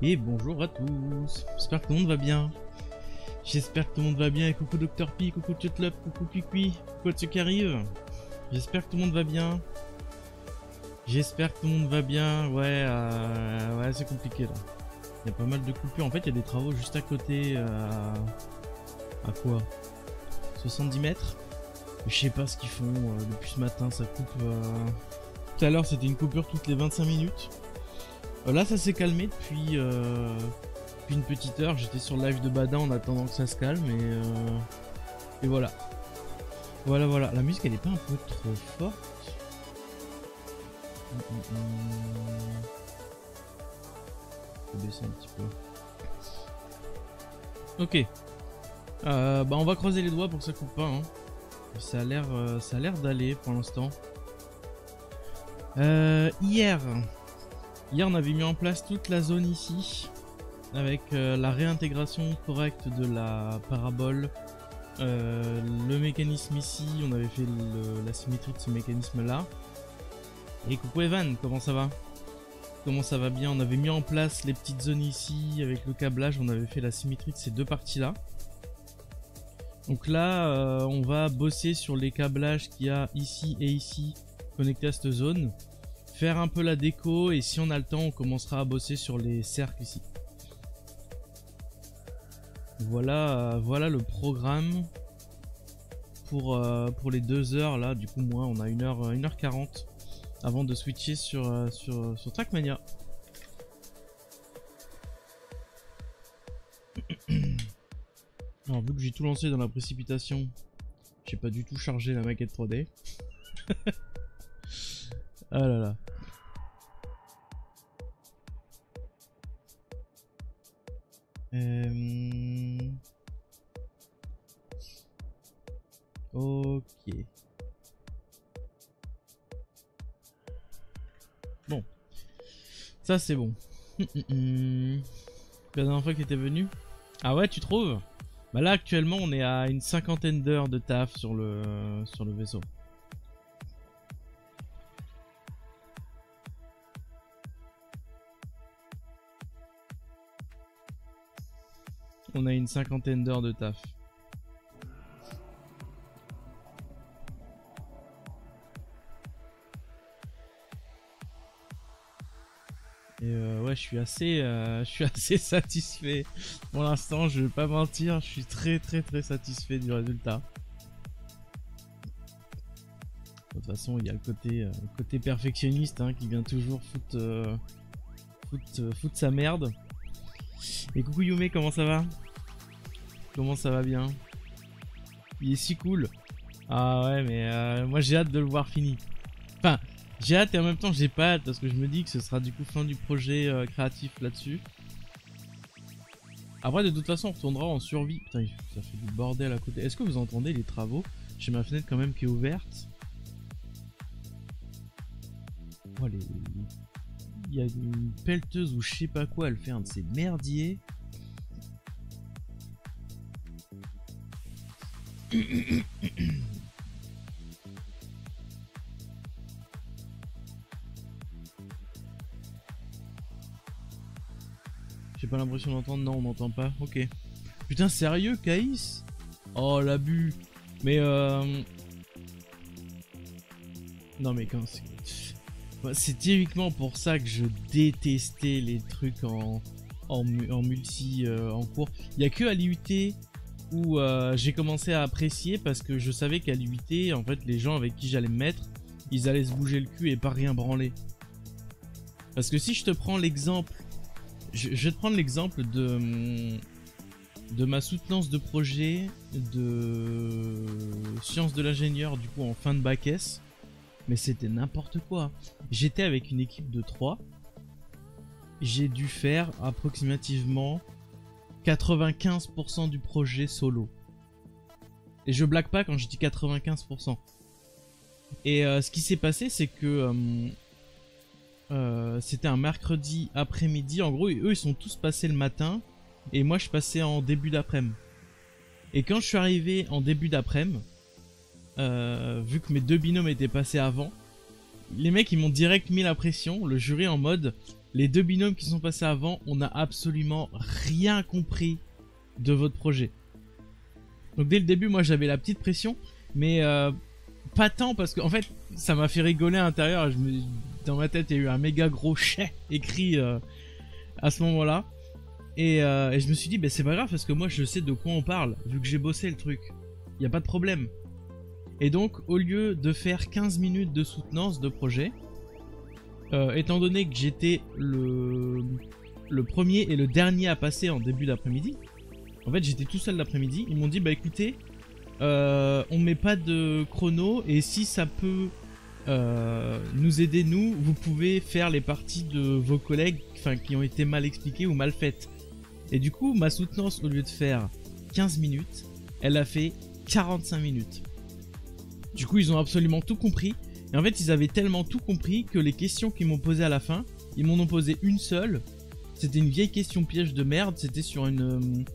Et bonjour à tous, j'espère que tout le monde va bien. J'espère que tout le monde va bien, et coucou Dr P, coucou Tutlop, coucou Cuicui, coucou à ceux qui arrivent. J'espère que tout le monde va bien. J'espère que tout le monde va bien, ouais, c'est compliqué là. Il y a pas mal de coupures, en fait il y a des travaux juste à côté, à quoi 70 mètres. Je sais pas ce qu'ils font depuis ce matin, ça coupe. Tout à l'heure c'était une coupure toutes les 25 minutes. Là ça s'est calmé depuis une petite heure, j'étais sur le live de Badin en attendant que ça se calme et voilà. Voilà, la musique elle est pas un peu trop forte. Je vais baisser un petit peu. Ok. Bah on va croiser les doigts pour que ça coupe pas hein. Ça a l'air d'aller pour l'instant. Hier on avait mis en place toute la zone ici avec la réintégration correcte de la parabole, le mécanisme ici, on avait fait la symétrie de ce mécanisme là. Et coucou Evan, comment ça va? Comment ça va bien? On avait mis en place les petites zones ici avec le câblage, on avait fait la symétrie de ces deux parties là. Donc là on va bosser sur les câblages qu'il y a ici et ici connectés à cette zone, faire un peu la déco et si on a le temps on commencera à bosser sur les cercles ici. Voilà le programme pour les 2 heures là. Du coup moi on a 1h40 avant de switcher sur Trackmania. Alors vu que j'ai tout lancé dans la précipitation, j'ai pas du tout chargé la maquette 3D. Ah là là. Ok. Bon. Ça c'est bon. La dernière fois que t'étais venu. Ah ouais, tu trouves? Bah là actuellement on est à une 50aine d'heures de taf sur le vaisseau. On a une 50aine d'heures de taf. Et ouais, je suis assez satisfait. Pour l'instant, je vais pas mentir, je suis très satisfait du résultat. De toute façon, il y a le côté perfectionniste hein, qui vient toujours foutre sa merde. Et coucou Yume, comment ça va? Comment ça va bien? Il est si cool. Ah ouais, mais moi j'ai hâte de le voir fini. Enfin, j'ai hâte et en même temps j'ai pas hâte parce que je me dis que ce sera du coup fin du projet créatif là-dessus. Après de toute façon on retournera en survie. Putain, ça fait du bordel à côté. Est-ce que vous entendez les travaux? J'ai ma fenêtre quand même qui est ouverte. Oh, il y a une pelleteuse ou je sais pas quoi, elle fait un de ces merdiers. J'ai pas l'impression d'entendre, non on n'entend pas, ok. Putain sérieux Caïs? Oh l'abus. Mais non mais quand c'est typiquement pour ça que je détestais les trucs en multi en cours. Il y a que à l'IUT où j'ai commencé à apprécier parce que je savais qu'à l'IUT en fait les gens avec qui j'allais me mettre, ils allaient se bouger le cul et pas rien branler. Parce que si je te prends l'exemple, je vais te prendre l'exemple de ma soutenance de projet de sciences de l'ingénieur du coup en fin de bac S. Mais c'était n'importe quoi. J'étais avec une équipe de 3. J'ai dû faire approximativement 95% du projet solo. Et je blague pas quand je dis 95%. Et ce qui s'est passé c'est que c'était un mercredi après-midi. En gros eux ils sont tous passés le matin. Et moi je passais en début d'après-midi. Et quand je suis arrivé en début d'après-midi, vu que mes deux binômes étaient passés avant, les mecs ils m'ont direct mis la pression, le jury en mode les deux binômes qui sont passés avant, on n'a absolument rien compris de votre projet. Donc dès le début, moi j'avais la petite pression, mais pas tant parce qu'en fait, ça m'a fait rigoler à l'intérieur. Dans ma tête, il y a eu un méga gros chais écrit à ce moment-là. Et je me suis dit, bah, c'est pas grave parce que moi je sais de quoi on parle, vu que j'ai bossé le truc. Il n'y a pas de problème. Et donc, au lieu de faire 15 minutes de soutenance de projet, étant donné que j'étais le premier et le dernier à passer en début d'après-midi, en fait j'étais tout seul l'après-midi, ils m'ont dit bah écoutez, on met pas de chrono et si ça peut nous aider nous, vous pouvez faire les parties de vos collègues qui ont été mal expliquées ou mal faites. Et du coup ma soutenance au lieu de faire 15 minutes, elle a fait 45 minutes. Du coup ils ont absolument tout compris. Et en fait, ils avaient tellement tout compris que les questions qu'ils m'ont posées à la fin, ils m'en ont posé une seule. C'était une vieille question piège de merde. C'était sur une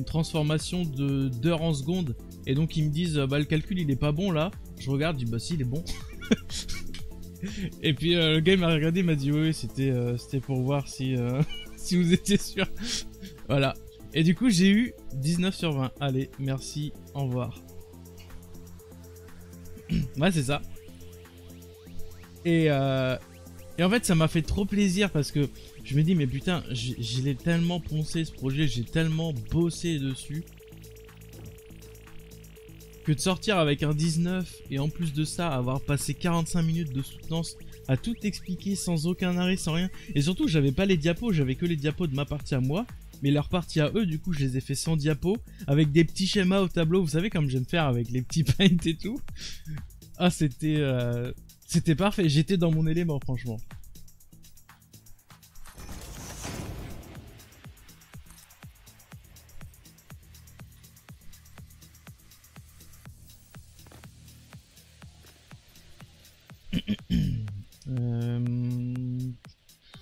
transformation d'heure en seconde. Et donc ils me disent, bah le calcul il est pas bon là. Je regarde, je dis bah si il est bon. Et puis le gars il m'a regardé, il m'a dit oui, c'était pour voir si, si vous étiez sûr. Voilà. Et du coup j'ai eu 19 sur 20. Allez, merci, au revoir. Ouais c'est ça. Et en fait ça m'a fait trop plaisir parce que je me dis mais putain je l'ai tellement poncé ce projet, j'ai tellement bossé dessus que de sortir avec un 19 et en plus de ça avoir passé 45 minutes de soutenance à tout expliquer sans aucun arrêt, sans rien. Et surtout j'avais pas les diapos, j'avais que les diapos de ma partie à moi, mais leur partie à eux du coup je les ai fait sans diapos avec des petits schémas au tableau, vous savez comme j'aime faire avec les petits paints et tout. Ah c'était parfait, j'étais dans mon élément franchement.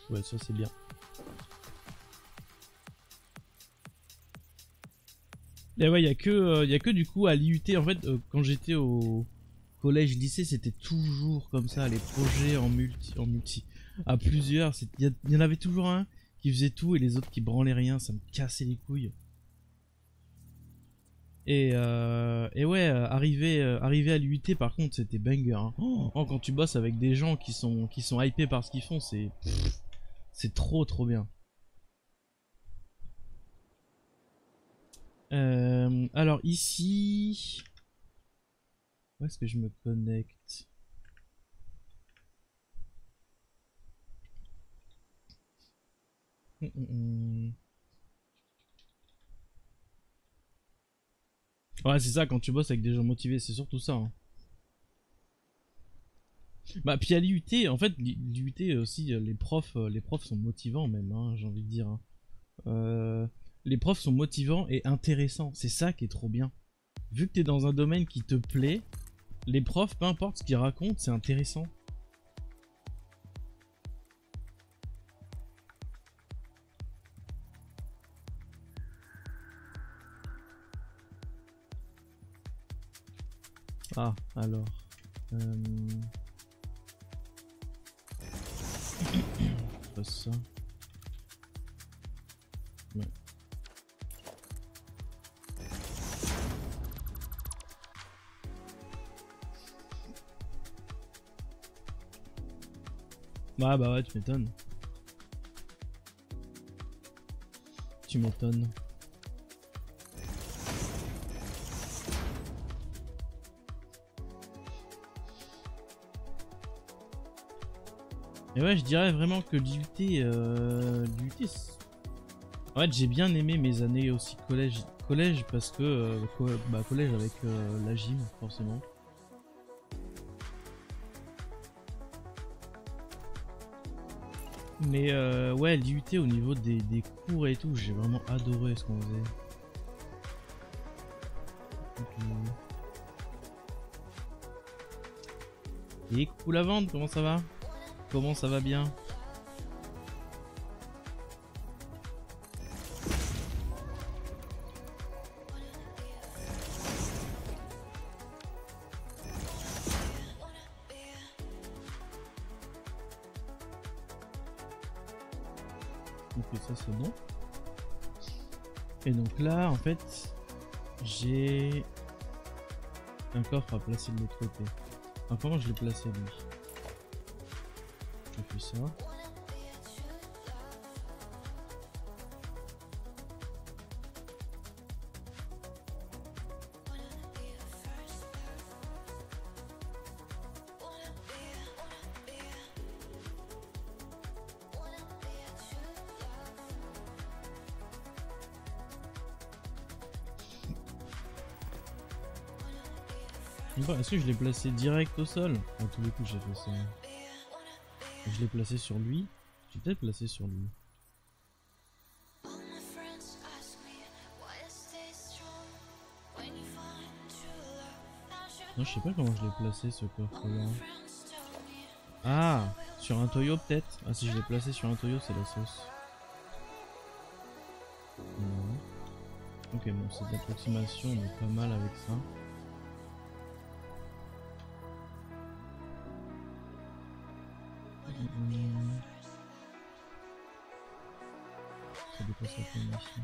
Ouais ça c'est bien. Et ouais, y a que du coup à l'IUT en fait quand j'étais au collège lycée c'était toujours comme ça, les projets en multi à plusieurs, il y en avait toujours un qui faisait tout et les autres qui branlaient rien, ça me cassait les couilles. Et ouais, arriver à l'IUT par contre c'était banger hein. Oh, quand tu bosses avec des gens qui sont hypés par ce qu'ils font, c'est trop bien. Alors ici, où est-ce que je me connecte? Ouais c'est ça, quand tu bosses avec des gens motivés, c'est surtout ça hein. Bah puis à l'IUT, en fait l'IUT aussi les profs sont motivants même hein, j'ai envie de dire hein. Les profs sont motivants et intéressants, c'est ça qui est trop bien. Vu que t'es dans un domaine qui te plaît, les profs, peu importe ce qu'ils racontent, c'est intéressant. Ah, alors... Pas ça. Ouais. Bah ouais, tu m'étonnes. Tu m'étonnes. Et ouais, je dirais vraiment que l'IUT, en fait, j'ai bien aimé mes années aussi collège parce que collège avec la gym forcément. Mais ouais, l'IUT au niveau des cours et tout, j'ai vraiment adoré ce qu'on faisait. Et cool à vendre, comment ça va? Comment ça va bien? Ok, ça c'est bon. Et donc là, en fait, j'ai un coffre à placer de l'autre côté. Alors, comment je l'ai placé lui? Je fais ça. Bon, est-ce que je l'ai placé direct au sol? À tous les coups j'ai fait ça. Je l'ai placé sur lui. J'ai peut-être placé sur lui. Non, je sais pas comment je l'ai placé ce coffre là. Ah, sur un Toyo peut-être. Ah, si je l'ai placé sur un Toyo, c'est la sauce. Non. Ok, bon, c'est de l'approximation, on est pas mal avec ça. Ça dépasse la peine ici.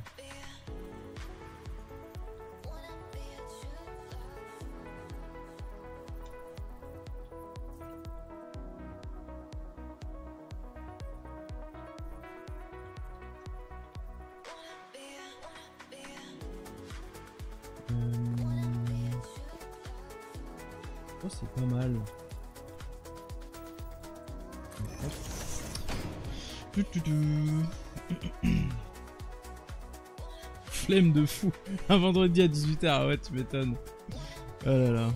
Oh, c'est pas mal. Flemme de fou. Un vendredi à 18 h, ouais, tu m'étonnes. Oh là là.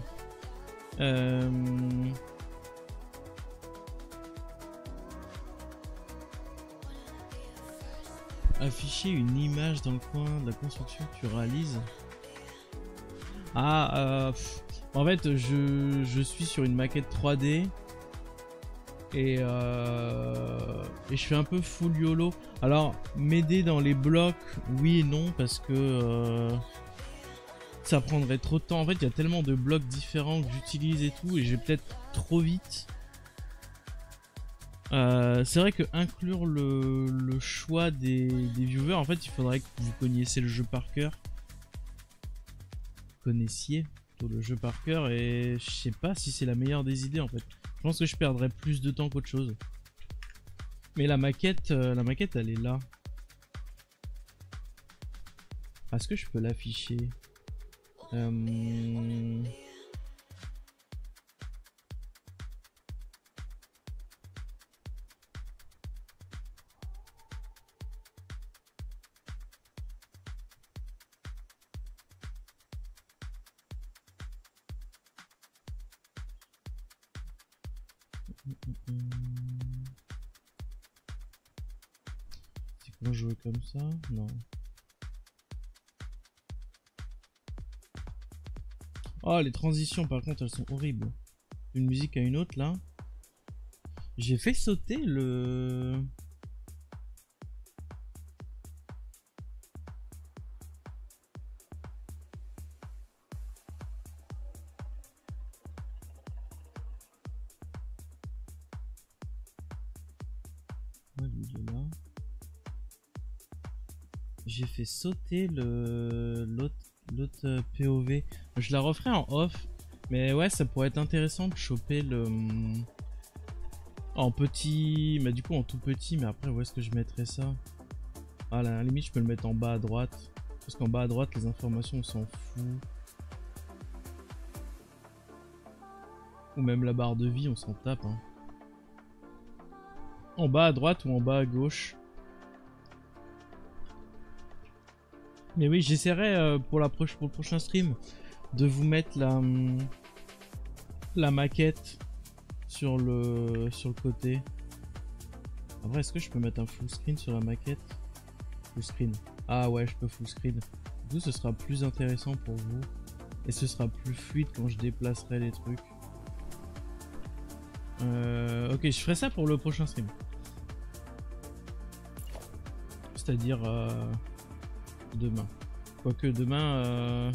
Afficher une image dans le coin de la construction que tu réalises. Ah, en fait, je suis sur une maquette 3D. Et je fais un peu full YOLO. Alors, m'aider dans les blocs, oui et non, parce que ça prendrait trop de temps. En fait, il y a tellement de blocs différents que j'utilise et tout, et je vais peut-être trop vite. C'est vrai que inclure le choix des viewers, en fait, il faudrait que vous connaissiez le jeu par cœur. Connaissiez plutôt le jeu par cœur, et je sais pas si c'est la meilleure des idées en fait. Je pense que je perdrais plus de temps qu'autre chose. Mais la maquette elle est là. Est-ce que je peux l'afficher? C'est quoi jouer comme ça? Non. Oh, les transitions par contre elles sont horribles. Une musique à une autre là. J'ai fait sauter le... Ouais, lui, il est là. J'ai fait sauter l'autre POV. Je la referai en off. Mais ouais, ça pourrait être intéressant de choper le... En petit... Bah du coup en tout petit, mais après où est-ce que je mettrais ça? Ah, à la limite je peux le mettre en bas à droite. Parce qu'en bas à droite les informations on s'en fout. Ou même la barre de vie on s'en tape hein. En bas à droite ou en bas à gauche. Mais oui, j'essaierai pour le prochain stream de vous mettre la maquette sur le côté. En vrai, est-ce que je peux mettre un full screen sur la maquette? Full screen. Ah ouais, je peux full screen. Du coup, ce sera plus intéressant pour vous. Et ce sera plus fluide quand je déplacerai les trucs. Ok, je ferai ça pour le prochain stream. C'est-à-dire demain. Quoique demain...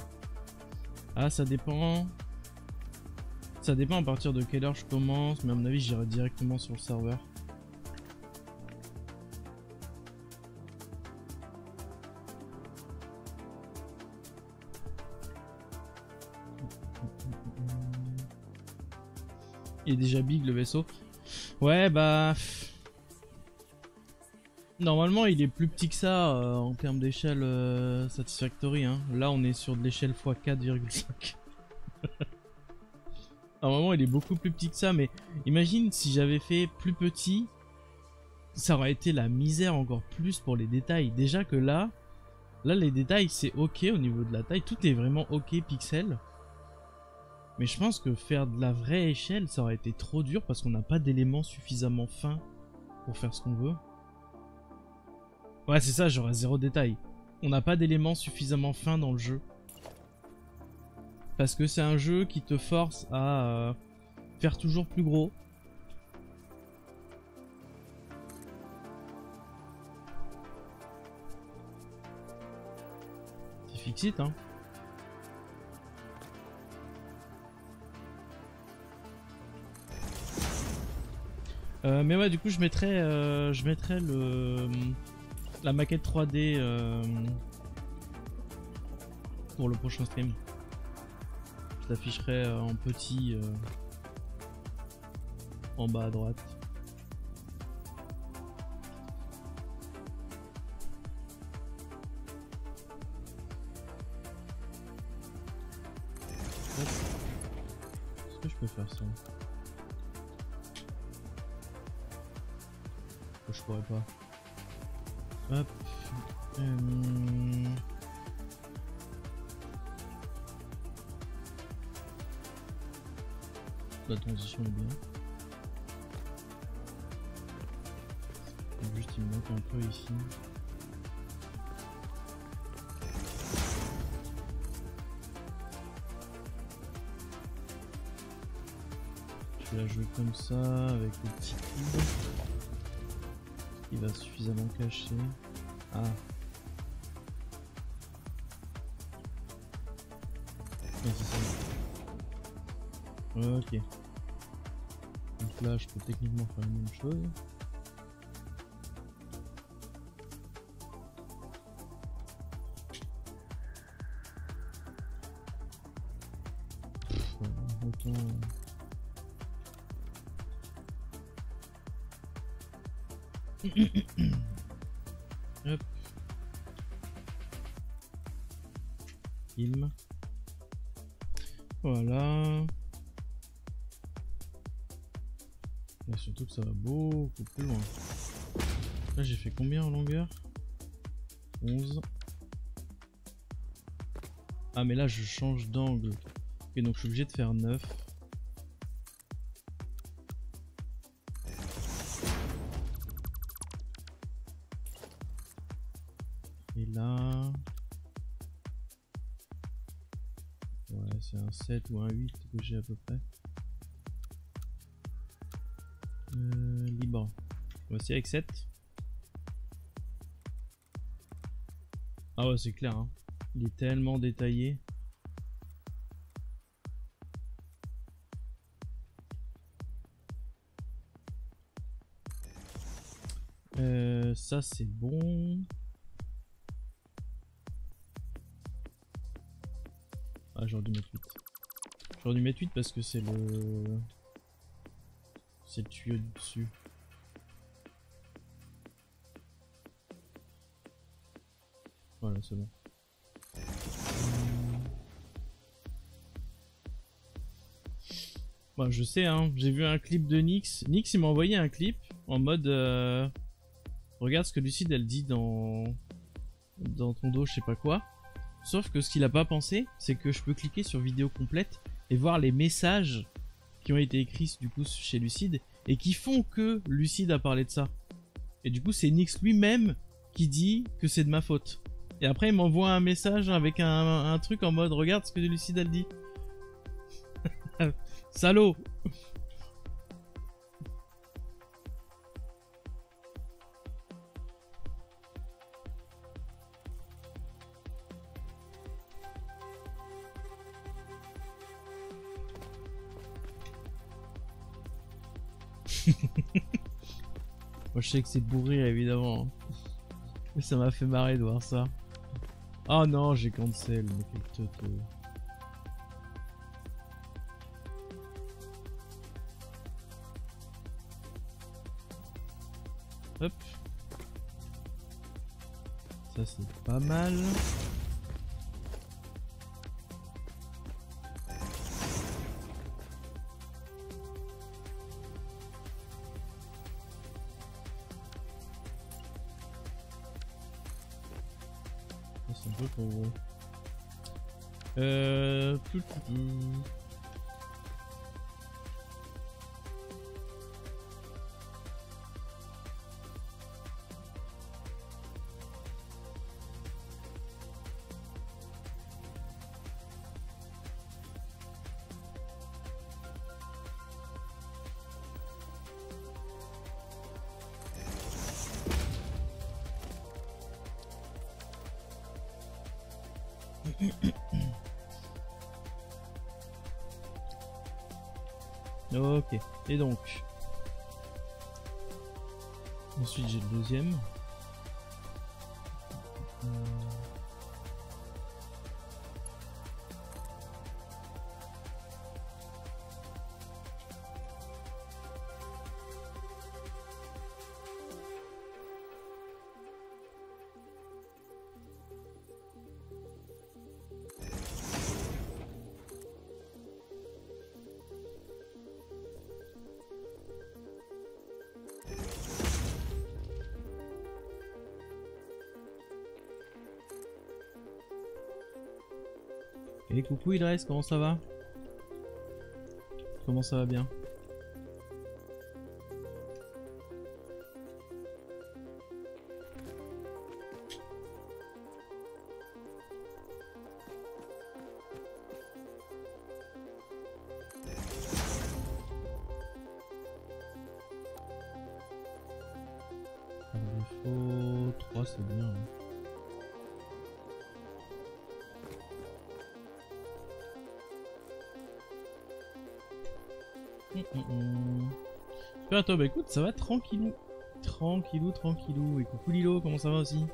Ah, ça dépend. Ça dépend à partir de quelle heure je commence. Mais à mon avis, j'irai directement sur le serveur. Il est déjà big le vaisseau. Ouais, bah... Normalement, il est plus petit que ça en termes d'échelle Satisfactory. Hein. Là, on est sur de l'échelle x 4,5. Normalement, il est beaucoup plus petit que ça, mais imagine si j'avais fait plus petit, ça aurait été la misère encore plus pour les détails. Déjà que là les détails, c'est ok au niveau de la taille. Tout est vraiment ok pixel. Mais je pense que faire de la vraie échelle, ça aurait été trop dur parce qu'on n'a pas d'éléments suffisamment fins pour faire ce qu'on veut. Ouais, c'est ça, j'aurais zéro détail. On n'a pas d'éléments suffisamment fins dans le jeu. Parce que c'est un jeu qui te force à faire toujours plus gros. C'est Fixit, hein. Mais ouais, du coup, je mettrai la maquette 3D pour le prochain stream. Je l'afficherai en petit en bas à droite. Est-ce que je peux faire ça? Je pourrais pas. Hop. La transition est bien. Juste il me manque un peu ici. Je vais la jouer comme ça avec le petit cube. Il va suffisamment cacher. Ah. Ouais, c'est ça. Ok. Donc là, je peux techniquement faire la même chose. Autant... Hop. Film. Voilà. Et surtout que ça va beaucoup plus loin. Là j'ai fait combien en longueur? 11. Ah mais là je change d'angle. Ok, donc je suis obligé de faire 9. Et là... Ouais, c'est un 7 ou un 8 que j'ai à peu près. Libre. On va essayer avec 7. Ah ouais, c'est clair, hein. Il est tellement détaillé. Ça c'est bon. Ah, j'aurais dû mettre 8. J'aurais dû mettre 8 parce que c'est le... C'est le tuyau du dessus. Voilà, c'est bon. Bah, je sais, hein. J'ai vu un clip de Nyx. Nyx, il m'a envoyé un clip en mode... Regarde ce que Lucide, elle dit dans ton dos, je sais pas quoi. Sauf que ce qu'il a pas pensé, c'est que je peux cliquer sur vidéo complète et voir les messages qui ont été écrits du coup chez Lucide et qui font que Lucide a parlé de ça. Et du coup, c'est Nyx lui-même qui dit que c'est de ma faute. Et après, il m'envoie un message avec un truc en mode regarde ce que Lucide elle dit. Salaud. Moi je sais que c'est pour rire évidemment. Mais ça m'a fait marrer de voir ça. Oh non, j'ai cancel, mais quel teuteux. Hop. Ça c'est pas mal. Ça c'est un peu trop gros. Ok, et donc ensuite j'ai le deuxième. Et coucou Idriss, comment ça va? Comment ça va bien? Par défaut, 3 c'est bien. Hein. Super à toi, bah écoute, ça va tranquillou. Tranquillou, tranquillou. Et coucou Lilo, comment ça va aussi?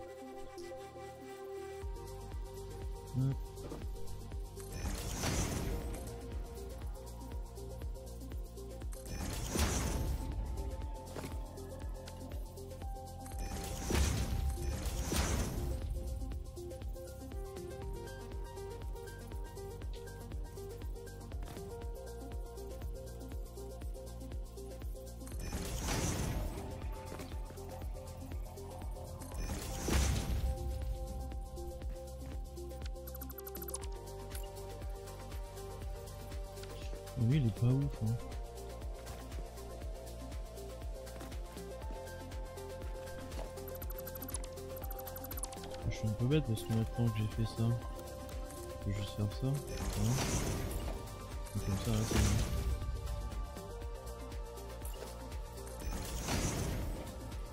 Oui, il est pas ouf. Hein. Je suis un peu bête parce que maintenant que j'ai fait ça, je peux juste faire ça. Voilà. Et comme ça, là, c'est bon.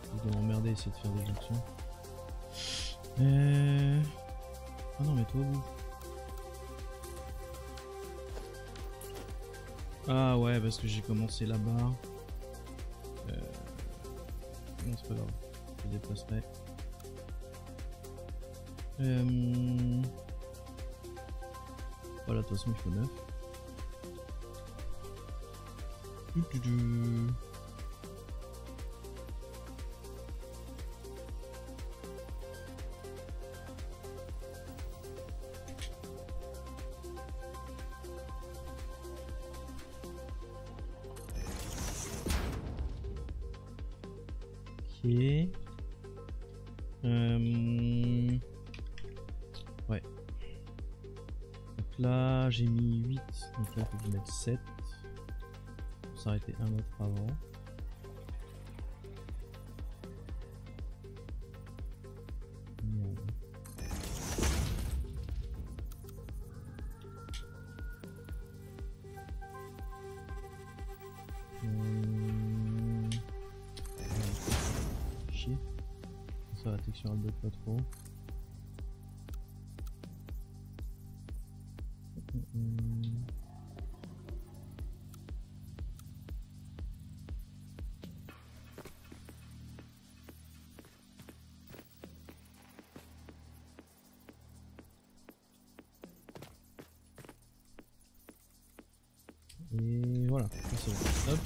Je dois m'emmerder à essayer de faire des jonctions. Ah non, mais toi, vous. Ah ouais, parce que j'ai commencé là-bas. Non, c'est pas grave. Je déplacerai. Voilà, de toute façon, il faut 9. Ok. Ouais. Donc là, j'ai mis 8. Donc là, il faut que je mette 7. Pour s'arrêter 1 mètre avant. Chier. Ça, la texture elle bloque pas trop. Et voilà, ça c'est bon. Hop,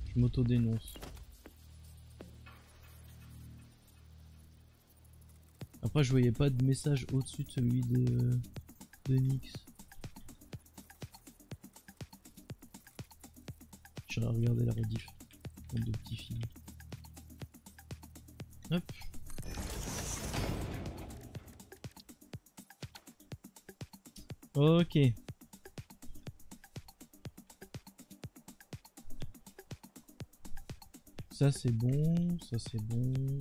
je m'auto-dénonce. Après, je voyais pas de message au-dessus de celui de Nix. Je vais regarder la rediff. Pour de petits films. Hop. Ok. Ça c'est bon, ça c'est bon.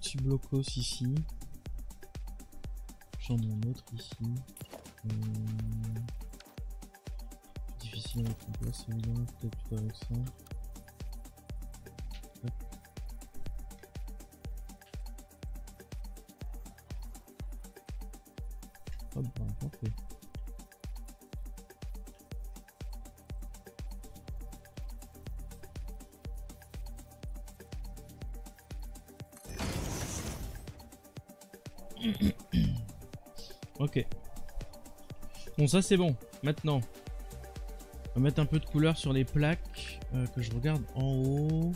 Petit blocos ici. J'en ai un autre ici. Difficile à mettre en place celui-là, peut-être plutôt avec ça. Hop. Hop, bah, parfait. Ok. Bon, ça c'est bon. Maintenant, on va mettre un peu de couleur sur les plaques que je regarde en haut.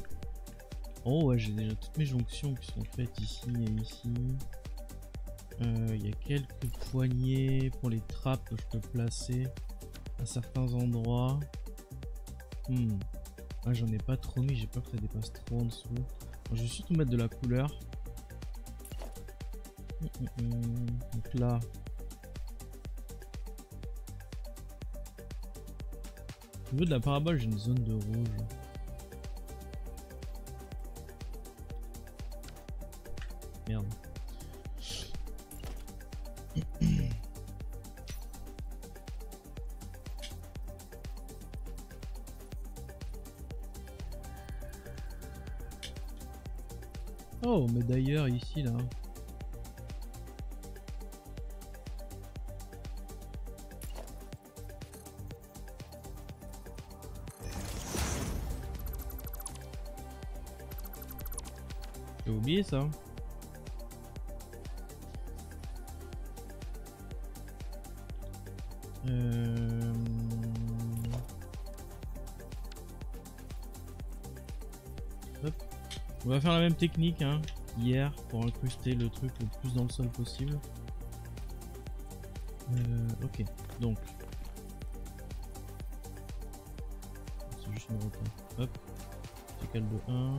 En haut, ouais, j'ai déjà toutes mes jonctions qui sont faites ici et ici. Il y a quelques poignées pour les trappes que je peux placer à certains endroits. Ah, j'en ai pas trop mis, j'ai peur que ça dépasse trop en dessous. Alors, je vais surtout mettre de la couleur. Donc là, au niveau de la parabole, j'ai une zone de rouge. Merde. Oh, mais d'ailleurs, ici, là. J'ai oublié ça. Hop. On va faire la même technique hein, hier pour incruster le truc le plus dans le sol possible. Ok, donc c'est juste une route. Hop, c'est cale de 1.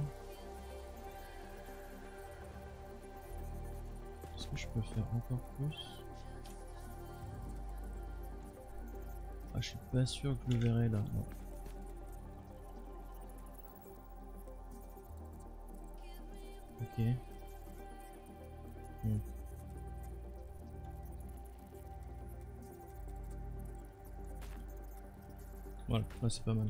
Est-ce que je peux faire encore plus? Ah, je suis pas sûr que je le verrai là. Non. Ok. Donc. Voilà, là c'est pas mal.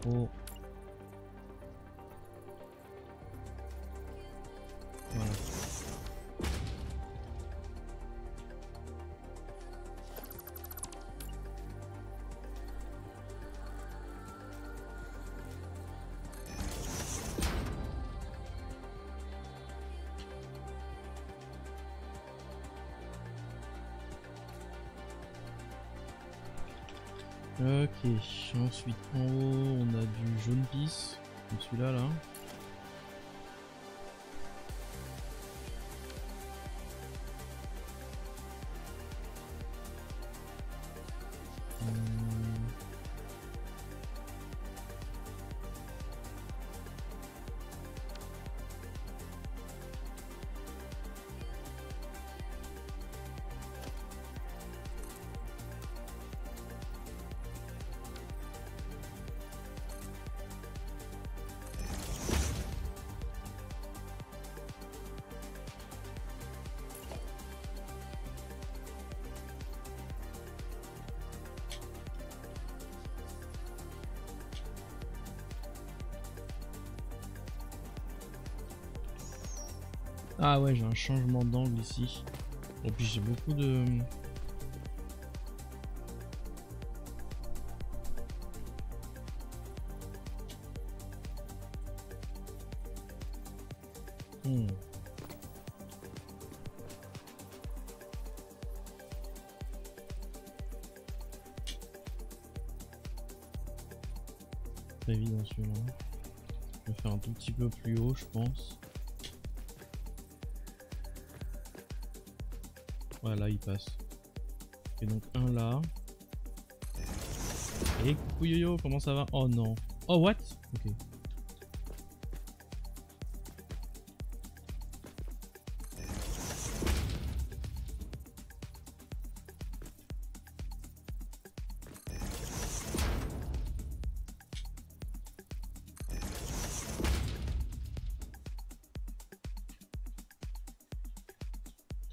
Trop. Voilà. Ok, ensuite en haut on a du jaune pisse, comme celui-là là. Ah ouais, j'ai un changement d'angle ici. Et puis j'ai beaucoup de... Pas évident celui-là. Je vais faire un tout petit peu plus haut, je pense. Voilà, il passe. Et donc un là. Et coucou yo-yo, comment ça va? Oh non. Oh what? Ok.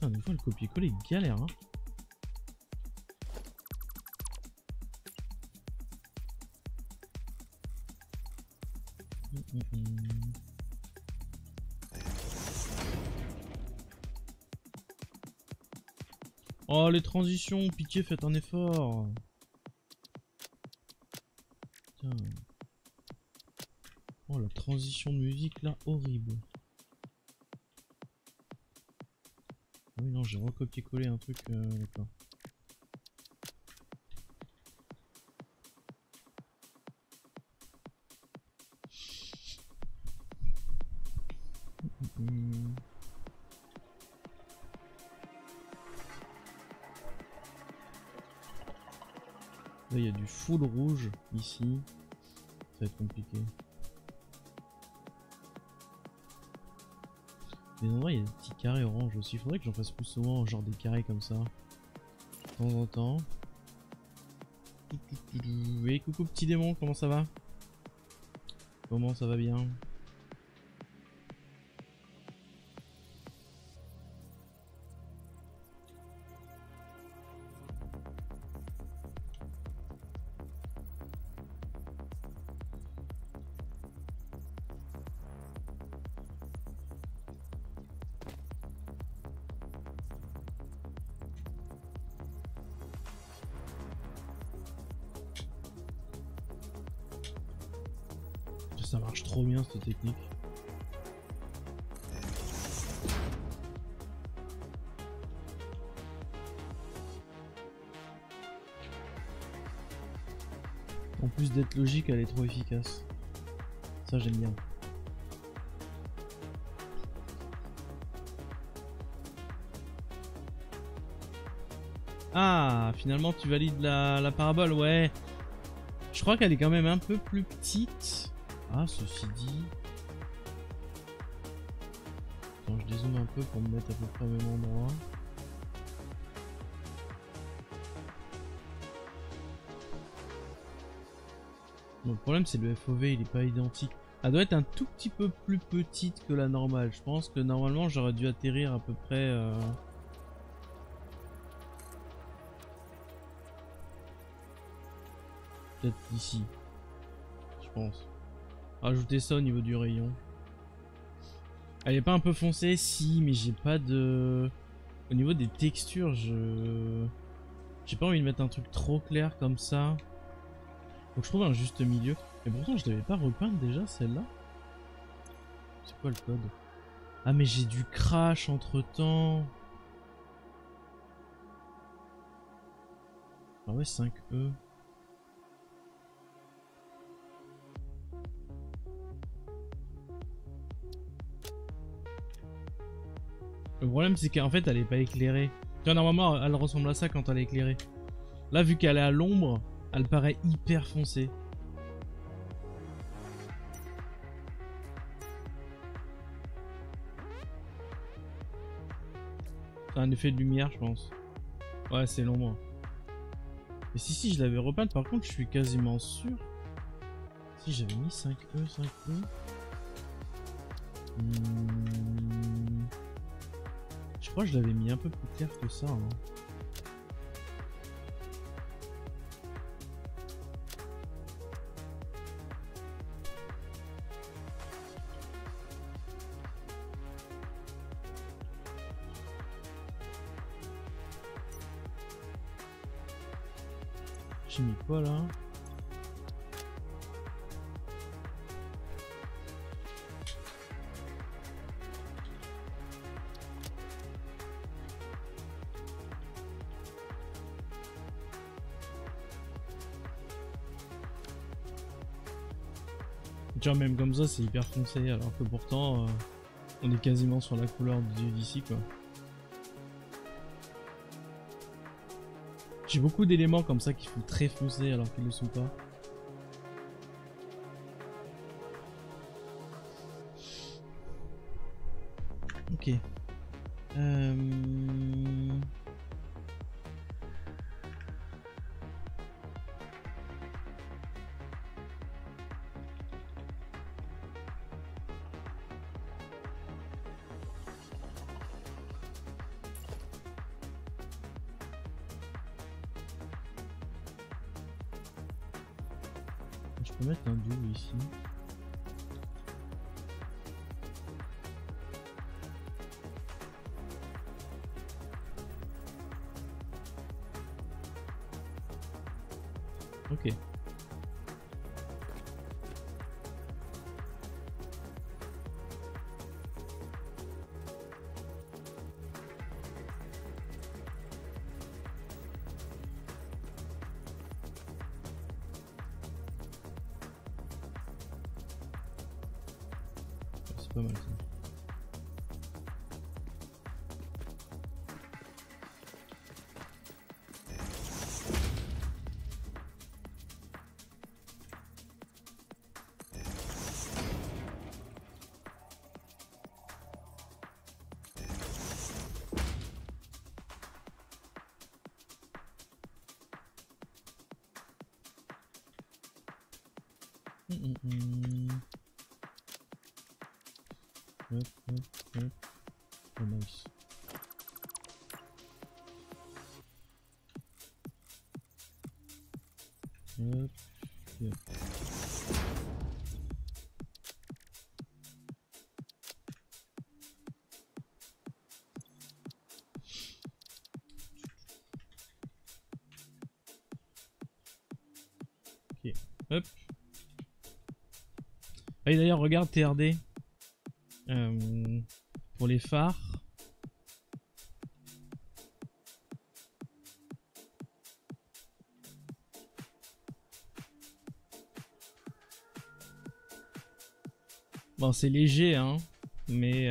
Putain, des fois le copier-coller galère hein. Oh les transitions, pitié faites un effort. Putain. Oh la transition de musique là, horrible. Ah oui non, j'ai recopié-collé un truc, d'accord. Là il y a du full rouge ici, ça va être compliqué. Mais en vrai il y a des petits carrés orange aussi, il faudrait que j'en fasse plus souvent, genre des carrés comme ça, de temps en temps. Et coucou petit démon, comment ça va? Comment ça va bien? Ça marche trop bien cette technique. En plus d'être logique, elle est trop efficace. Ça j'aime bien. Ah, finalement tu valides la parabole, ouais. Je crois qu'elle est quand même un peu plus petite. Ah, ceci dit... Attends, je dézoome un peu pour me mettre à peu près au même endroit. Bon, le problème c'est le FOV, il est pas identique. Elle doit être un tout petit peu plus petite que la normale. Je pense que normalement j'aurais dû atterrir à peu près... Peut-être ici. Je pense. Rajouter ça au niveau du rayon. Elle est pas un peu foncée? Si, mais j'ai pas de... Au niveau des textures, j'ai pas envie de mettre un truc trop clair comme ça. Faut que je trouve un juste milieu. Mais pourtant, je devais pas repeindre déjà celle-là. C'est quoi le code? Ah, mais j'ai du crash entre temps. Ah ouais, 5E. Le problème c'est qu'en fait elle est pas éclairée. Tu vois, normalement elle ressemble à ça quand elle est éclairée. Là vu qu'elle est à l'ombre, elle paraît hyper foncée. C'est un effet de lumière je pense. Ouais c'est l'ombre. Et si je l'avais repeinte par contre je suis quasiment sûr. Si j'avais mis 5E, 5E. Je crois que je l'avais mis un peu plus clair que ça. Hein. J'ai mis quoi là? Genre même comme ça c'est hyper foncé alors que pourtant on est quasiment sur la couleur d'ici quoi. J'ai beaucoup d'éléments comme ça qui font très foncé alors qu'ils ne le sont pas. Ok. Je peux mettre un double ici. Ok. C'est pas mal ça. Hop, hop, hop. Oh, nice. Hop, et hop. Ok, hop. Ah, et d'ailleurs, regarde TRD. Pour les phares. Bon, c'est léger, hein, mais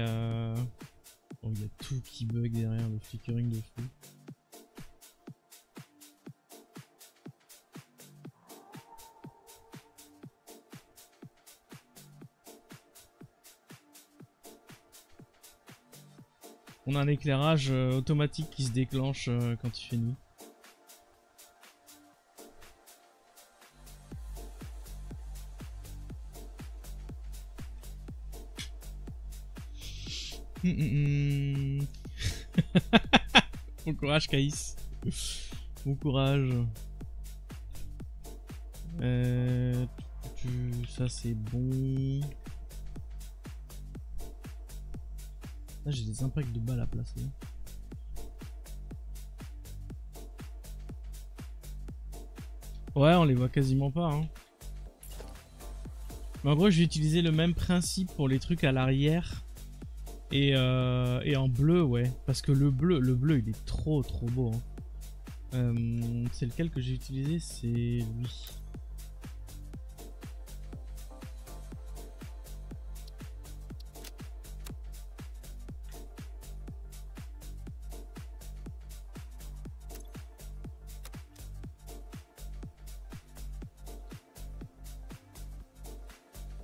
oh, il y a tout qui bug derrière, le flickering de fou. On a un éclairage automatique qui se déclenche quand il fait nuit. Bon courage Caïs. Bon courage. Ça c'est bon. Là j'ai des impacts de balles à placer. Ouais, on les voit quasiment pas, hein. Mais en gros, je vais utiliser le même principe pour les trucs à l'arrière. Et en bleu, ouais. Parce que le bleu, il est trop beau, hein. C'est lequel que j'ai utilisé? C'est lui.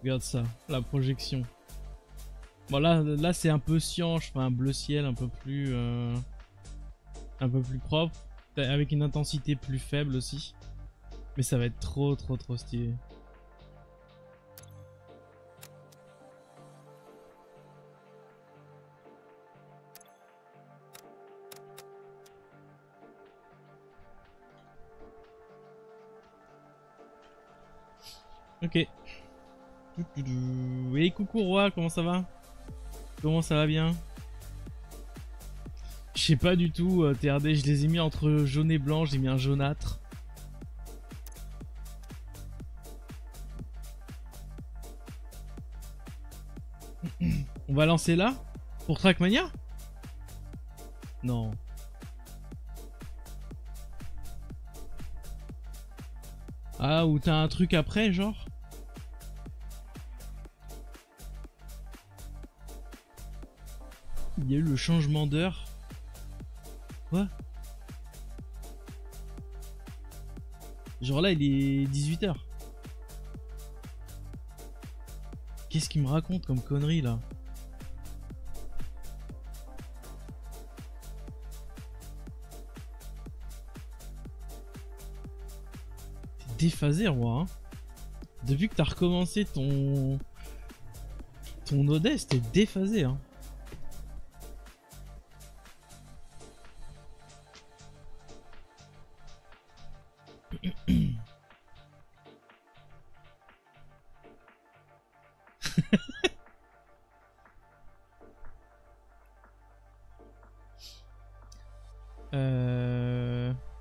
Regarde ça, la projection. Bon là c'est un peu cyan, je fais un bleu ciel un peu plus propre, avec une intensité plus faible aussi. Mais ça va être trop stylé. Ok. Et coucou Roi, comment ça va? Comment ça va bien? Je sais pas du tout, TRD, je les ai mis entre jaune et blanc, j'ai mis un jaunâtre. On va lancer là? Pour Trackmania? Non. Ah, ou t'as un truc après, genre? Il y a eu le changement d'heure. Quoi? Genre là, il est 18 h. Qu'est-ce qu'il me raconte comme connerie là? T'es déphasé, roi. Hein. Depuis que t'as recommencé ton Odesse, t'es déphasé. Hein.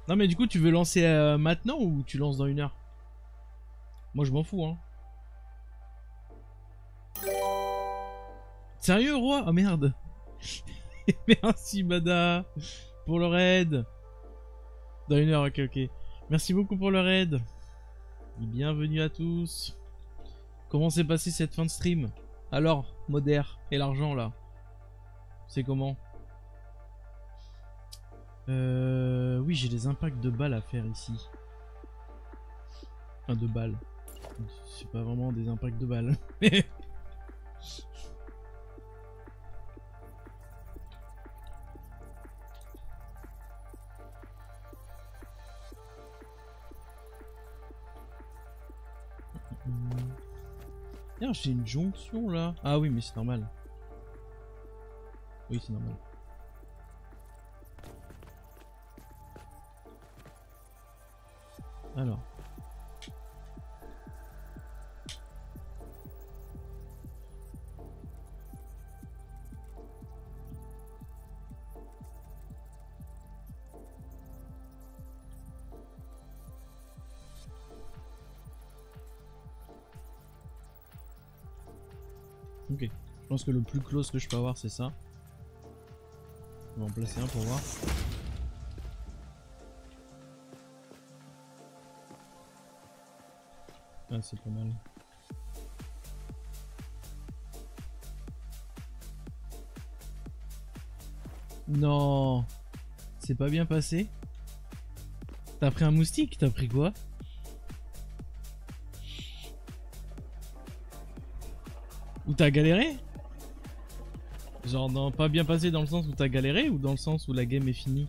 Non mais du coup tu veux lancer maintenant ou tu lances dans 1 heure? Moi je m'en fous hein. Sérieux roi? Oh merde. Merci Bada pour le raid. Dans 1 heure, ok. Merci beaucoup pour le raid. Et bienvenue à tous. Comment s'est passée cette fin de stream? Alors, Modère et l'argent là, c'est comment? Oui, j'ai des impacts de balles à faire ici. Enfin, de balles. C'est pas vraiment des impacts de balles. Tiens, j'ai une jonction là. Ah oui, mais c'est normal. Oui, c'est normal. Alors. Ok. Je pense que le plus close que je peux avoir, c'est ça. On va en placer un pour voir. Ah, c'est pas mal. Non, c'est pas bien passé. T'as pris un moustique? T'as pris quoi? Ou t'as galéré? Genre non, pas bien passé dans le sens où t'as galéré ou dans le sens où la game est finie?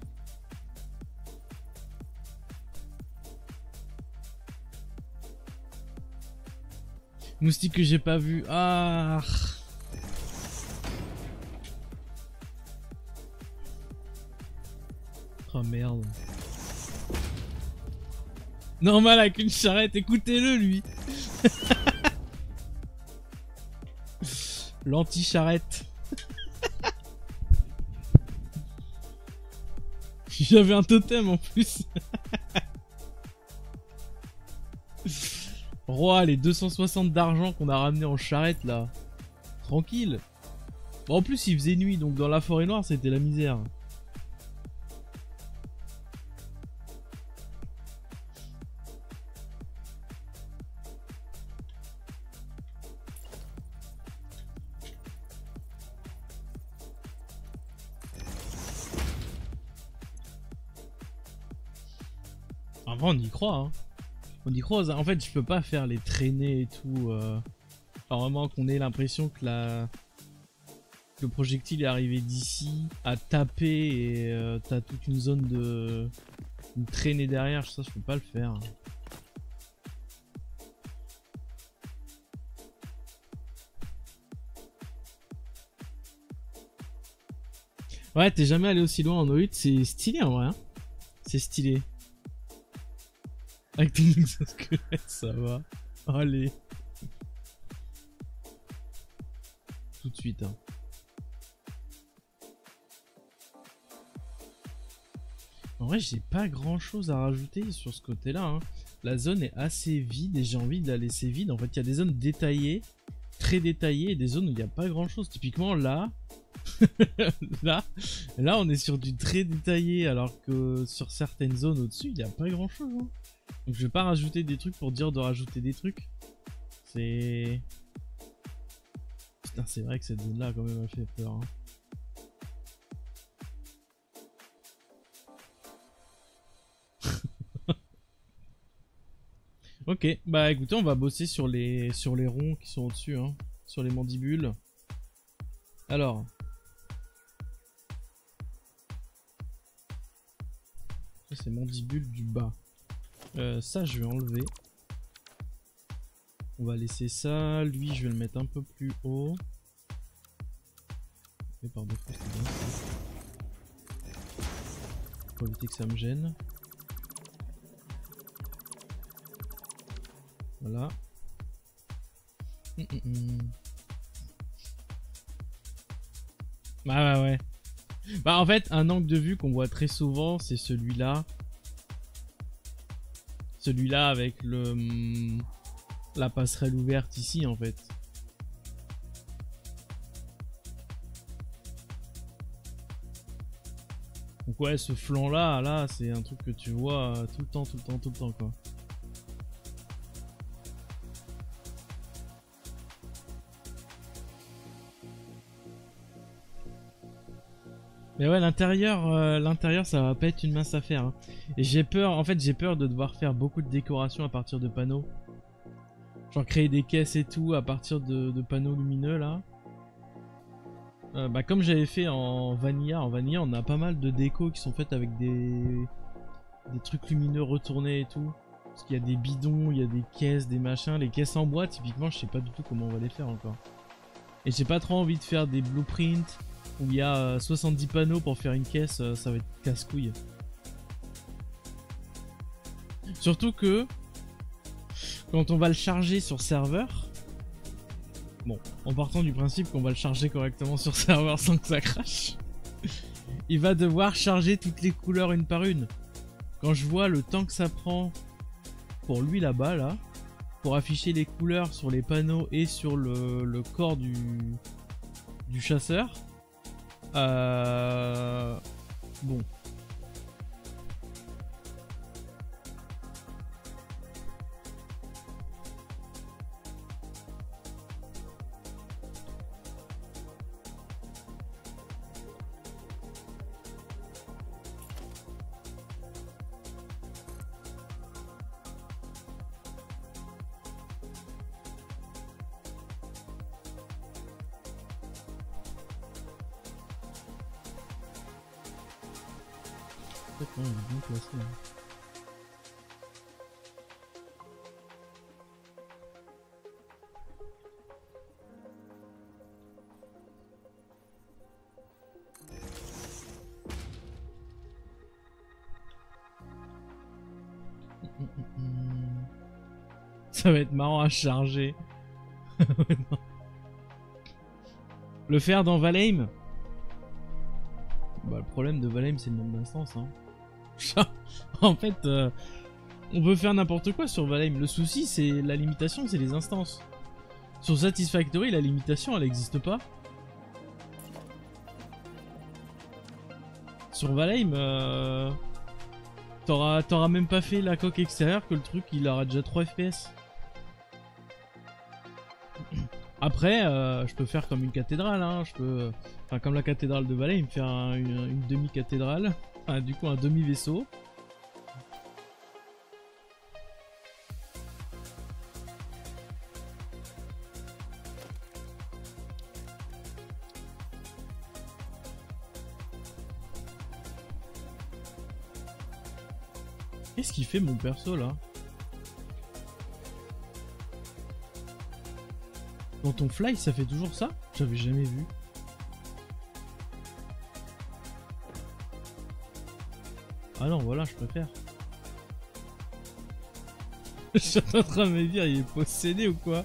Moustique que j'ai pas vu. Ah. Oh merde. Normal avec une charrette, écoutez-le lui. L'anti-charrette. J'avais un totem en plus. Roi, les 260 d'argent qu'on a ramené en charrette là. Tranquille. Bon, en plus il faisait nuit, donc dans la forêt noire c'était la misère. En vrai on y croit hein. On y croit, en fait je peux pas faire les traînées et tout. Enfin, vraiment qu'on ait l'impression que le projectile est arrivé d'ici, à taper et t'as toute une zone de... une traînée derrière, ça je peux pas le faire. Ouais, t'es jamais allé aussi loin en O8, c'est stylé en vrai. Hein, c'est stylé. Avec ton exosquelette, ça va. Allez. Tout de suite. Hein. En vrai, j'ai pas grand chose à rajouter sur ce côté-là. Hein. La zone est assez vide et j'ai envie de la laisser vide. En fait, il y a des zones détaillées, très détaillé et des zones où il n'y a pas grand chose. Typiquement là, là on est sur du très détaillé alors que sur certaines zones au-dessus il n'y a pas grand chose. Hein. Donc je vais pas rajouter des trucs pour dire de rajouter des trucs. C'est... Putain, c'est vrai que cette zone là quand même m'a fait peur. Hein. Ok, bah écoutez, on va bosser sur les ronds qui sont au-dessus, hein, sur les mandibules. Alors. Ça c'est mandibules du bas. Ça je vais enlever. On va laisser ça. Lui je vais le mettre un peu plus haut. Et par défaut c'est bien ça. Pour éviter que ça me gêne. Voilà. Bah ouais. Bah en fait un angle de vue qu'on voit très souvent c'est celui-là. Celui-là avec le la passerelle ouverte ici en fait. Donc ouais ce flanc là c'est un truc que tu vois tout le temps quoi. Mais ouais l'intérieur ça va pas être une mince affaire hein. Et j'ai peur, en fait j'ai peur de devoir faire beaucoup de décoration à partir de panneaux. Genre créer des caisses et tout à partir de panneaux lumineux là. Bah comme j'avais fait en Vanilla on a pas mal de décos qui sont faites avec des trucs lumineux retournés et tout. Parce qu'il y a des bidons, il y a des caisses, des machins. Les caisses en bois typiquement je sais pas du tout comment on va les faire encore. Et j'ai pas trop envie de faire des blueprints où il y a 70 panneaux pour faire une caisse, ça va être casse-couille. Surtout que quand on va le charger sur serveur, bon, en partant du principe qu'on va le charger correctement sur serveur sans que ça crache, il va devoir charger toutes les couleurs une par une. Quand je vois le temps que ça prend pour lui là-bas, là, pour afficher les couleurs sur les panneaux et sur le corps du chasseur, bon. Non, il est bien placé. Hein. Ça va être marrant à charger. Le faire dans Valheim. Bah, le problème de Valheim c'est le nombre d'instances. Hein. En fait, on peut faire n'importe quoi sur Valheim. Le souci, c'est la limitation, c'est les instances. Sur Satisfactory, la limitation, elle n'existe pas. Sur Valheim, t'auras même pas fait la coque extérieure que le truc, il aura déjà 3 FPS. Après, je peux faire comme une cathédrale, hein. Je peux, enfin comme la cathédrale de Valheim, faire une demi-cathédrale. Enfin, du coup un demi-vaisseau. Qu'est-ce qu'il fait mon perso là? Dans ton fly ça fait toujours ça? J'avais jamais vu. Ah non, voilà, je préfère. Je suis en train de me dire, il est possédé ou quoi?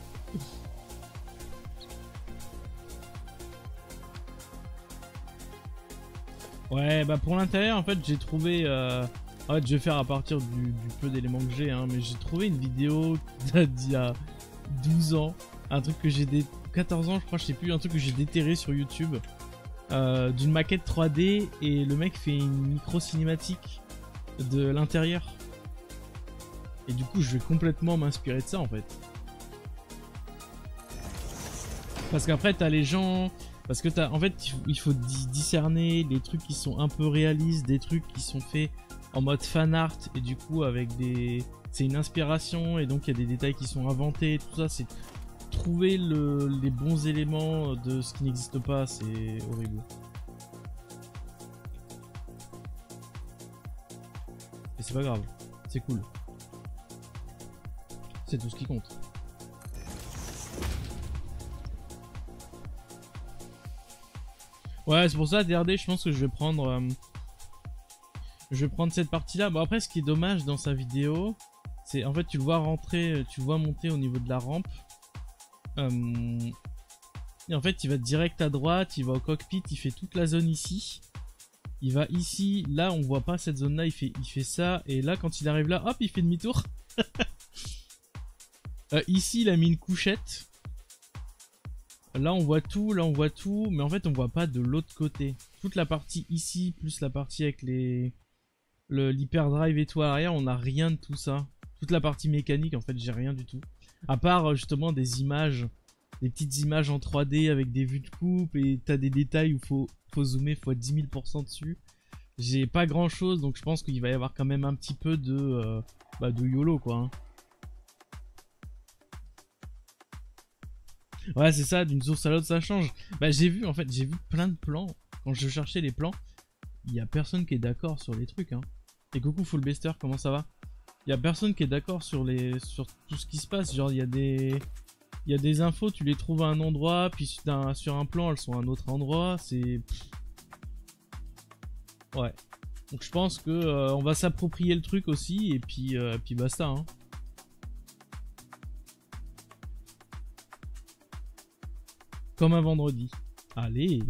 Ouais, bah pour l'intérieur, en fait, j'ai trouvé... En fait, je vais faire à partir du peu d'éléments que j'ai, hein, mais j'ai trouvé une vidéo d'il y a 12 ans. Un truc que 14 ans, je crois, je sais plus, un truc que j'ai déterré sur YouTube. D'une maquette 3D et le mec fait une micro cinématique de l'intérieur. Et du coup, je vais complètement m'inspirer de ça en fait. Parce qu'après, t'as les gens... Parce que en fait, il faut discerner les trucs qui sont un peu réalistes, des trucs qui sont faits en mode fan art et du coup avec des... C'est une inspiration et donc il y a des détails qui sont inventés, tout ça, c'est trouver les bons éléments de ce qui n'existe pas, c'est horrible. Et c'est pas grave, c'est cool. C'est tout ce qui compte. Ouais, c'est pour ça, DRD, je pense que je vais prendre cette partie-là. Bon, après, ce qui est dommage dans sa vidéo, c'est en fait, tu le vois rentrer, tu le vois monter au niveau de la rampe. Et en fait, il va direct à droite, il va au cockpit, il fait toute la zone ici. Il va ici, là, on voit pas cette zone-là, il fait ça. Et là, quand il arrive là, hop, il fait demi-tour. Ici, il a mis une couchette. Là on voit tout, mais en fait on voit pas de l'autre côté. Toute la partie ici, plus la partie avec l'hyperdrive et tout arrière, on a rien de tout ça. Toute la partie mécanique, en fait, j'ai rien du tout. À part justement des images, des petites images en 3D avec des vues de coupe, et t'as des détails où faut zoomer x 10 000% dessus. J'ai pas grand chose, donc je pense qu'il va y avoir quand même un petit peu de YOLO quoi. Hein. Ouais, c'est ça, d'une source à l'autre, ça change. Bah, j'ai vu plein de plans. Quand je cherchais les plans, il y a personne qui est d'accord sur les trucs. Hein. Et coucou Fullbester, comment ça va? Il y a personne qui est d'accord sur tout ce qui se passe. Genre, il y a des infos, tu les trouves à un endroit, puis sur un plan, elles sont à un autre endroit. C'est... Ouais. Donc je pense que on va s'approprier le truc aussi, et puis basta. Hein. Comme un vendredi. Allez.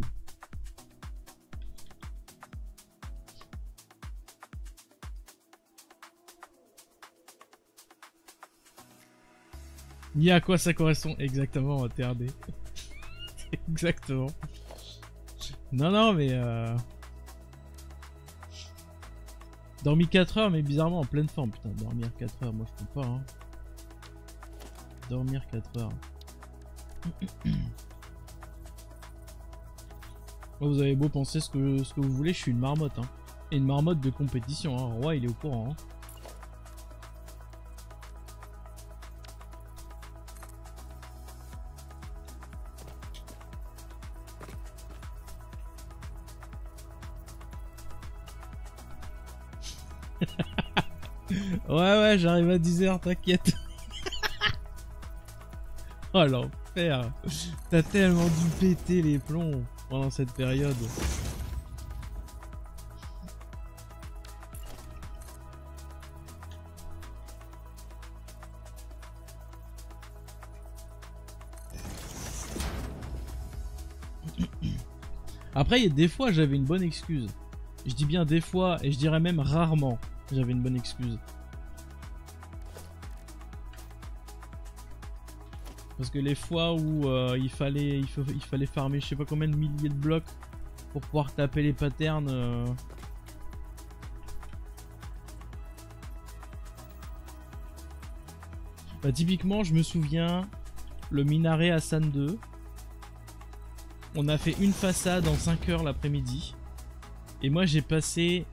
Ni à quoi ça correspond exactement en TRD. Exactement. Non, mais dormi 4 heures, mais bizarrement en pleine forme. Putain, dormir 4 heures, moi je peux pas. Hein. Dormir 4 heures. Vous avez beau penser ce que vous voulez, je suis une marmotte. Hein. Et une marmotte de compétition. Hein. Roi, il est au courant. Hein. Ouais, j'arrive à 10h, t'inquiète. Oh l'enfer. T'as tellement dû péter les plombs pendant cette période. Après, il y a des fois, j'avais une bonne excuse. Je dis bien des fois, et je dirais même rarement, j'avais une bonne excuse. Parce que les fois où il fallait farmer je sais pas combien de milliers de blocs pour pouvoir taper les patterns. Bah, typiquement, je me souviens, le minaret Hassan 2. On a fait une façade en 5 heures l'après-midi. Et moi j'ai passé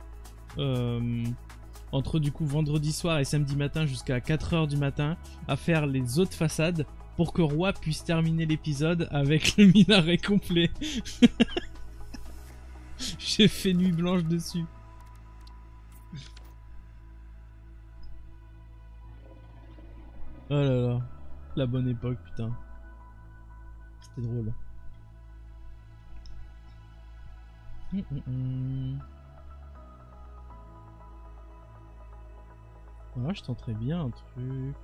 entre du coup vendredi soir et samedi matin jusqu'à 4 heures du matin à faire les autres façades pour que Roi puisse terminer l'épisode avec le minaret complet. J'ai fait nuit blanche dessus. Oh là là, la bonne époque, putain. C'était drôle. Moi, je tenterais bien un truc.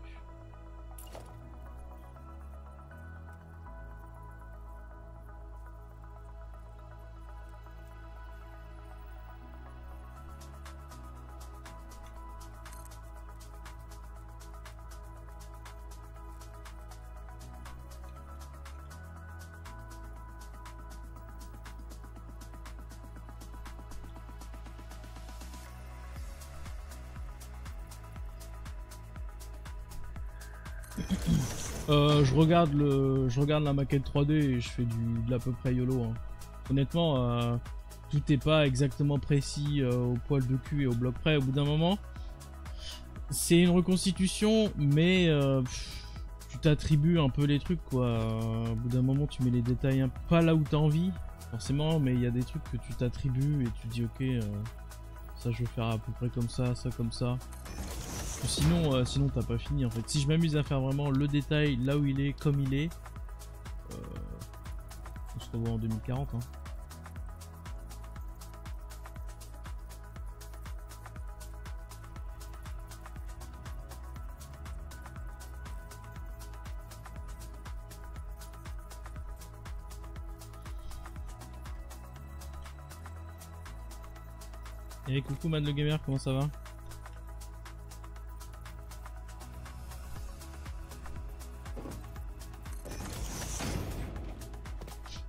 Je regarde la maquette 3D et je fais de l'à peu près YOLO. Hein. Honnêtement, tout n'est pas exactement précis au poil de cul et au bloc près. Au bout d'un moment, c'est une reconstitution, mais tu t'attribues un peu les trucs, quoi. Au bout d'un moment, tu mets les détails pas là où t'as envie, forcément, mais il y a des trucs que tu t'attribues et tu te dis, ok, ça je vais faire à peu près comme ça comme ça. Sinon t'as pas fini en fait. Si je m'amuse à faire vraiment le détail là où il est, comme il est, on se revoit en 2040. Hein. Et coucou Mad le Gamer, comment ça va?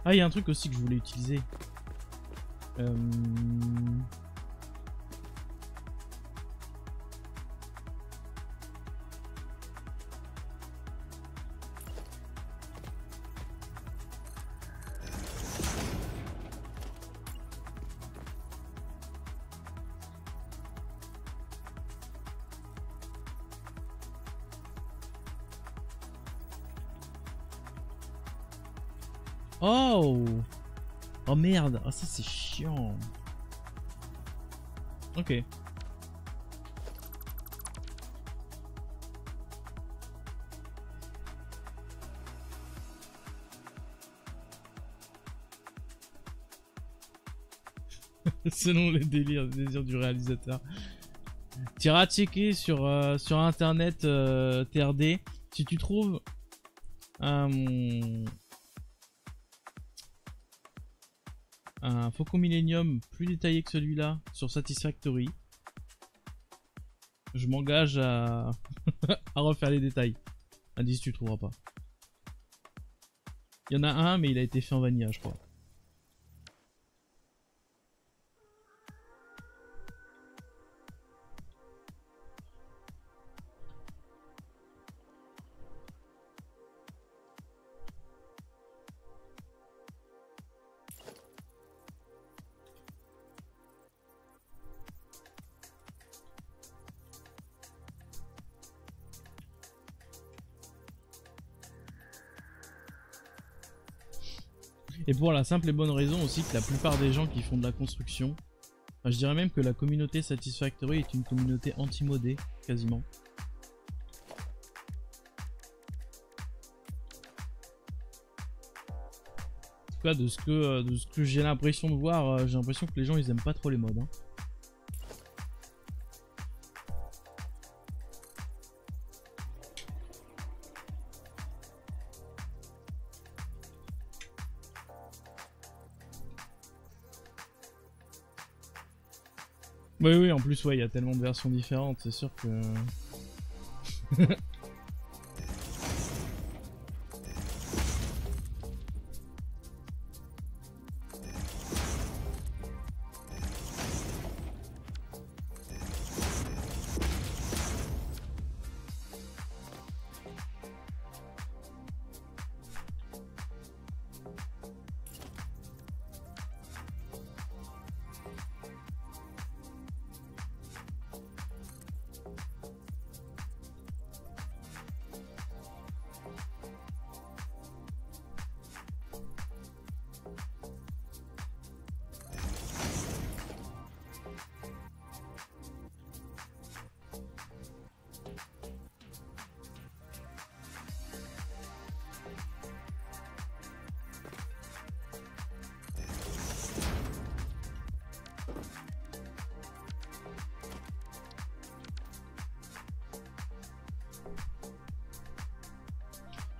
Ah, il y a un truc aussi que je voulais utiliser. Oh! Oh merde! Ah, ça c'est chiant! Ok. Selon les désirs du réalisateur. Tu iras checker sur internet TRD si tu trouves un Faucon Millenium plus détaillé que celui-là sur Satisfactory. Je m'engage à à refaire les détails. Indice, tu trouveras pas. Il y en a un, mais il a été fait en vanilla, je crois. Et pour la simple et bonne raison aussi que la plupart des gens qui font de la construction, enfin, je dirais même que la communauté Satisfactory est une communauté anti-modée, quasiment. En tout cas, de ce que j'ai l'impression de voir, j'ai l'impression que les gens ils aiment pas trop les mods. Hein. Oui, oui, en plus, ouais, il y a tellement de versions différentes, c'est sûr que...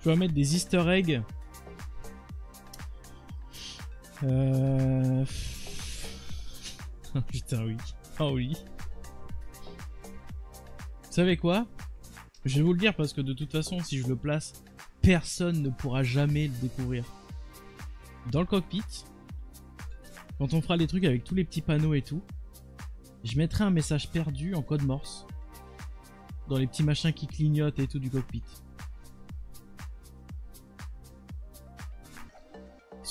Je vais mettre des easter eggs. Putain, oui. Oh oui. Vous savez quoi? Je vais vous le dire parce que de toute façon, si je le place, personne ne pourra jamais le découvrir. Dans le cockpit, quand on fera les trucs avec tous les petits panneaux et tout, je mettrai un message perdu en code Morse. Dans les petits machins qui clignotent et tout du cockpit.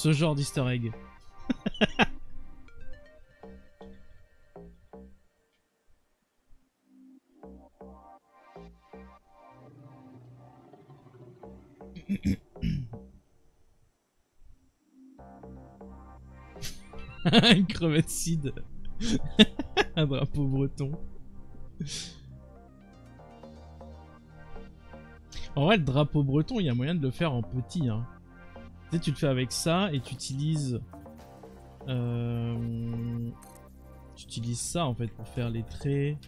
ce genre d'easter egg. Une crevette cid. Un drapeau breton. En vrai, le drapeau breton, il y a moyen de le faire en petit. Hein. Tu sais, tu le fais avec ça et tu utilises... Tu utilises ça en fait pour faire les traits.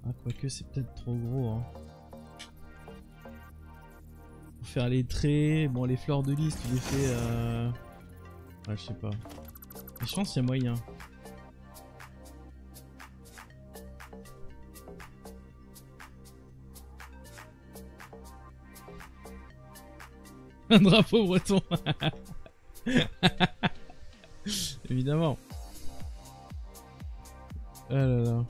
Ah, quoique c'est peut-être trop gros. Hein. Pour faire les traits, bon, les fleurs de lys, tu les fais... Ouais, je sais pas. Mais je pense qu'il y a moyen. Un drapeau breton. Évidemment. Ah là là.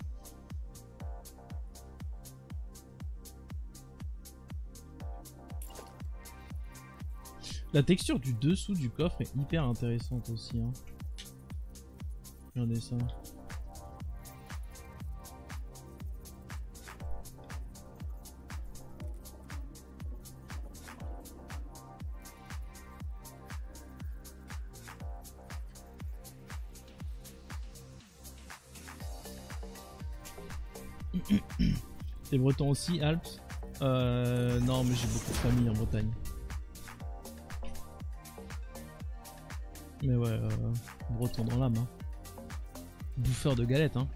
La texture du dessous du coffre est hyper intéressante aussi. Hein. Regardez ça. T'es breton aussi, Alps? Non, mais j'ai beaucoup de famille en Bretagne. Mais ouais, breton dans l'âme. Hein. Bouffeur de galettes. Hein.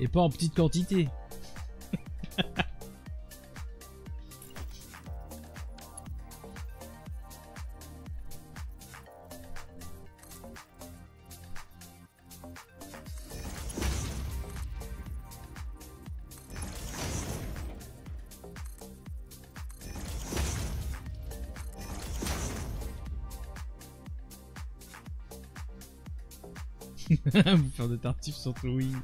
Et pas en petite quantité. Bouffeur de tartifs surtout, oui.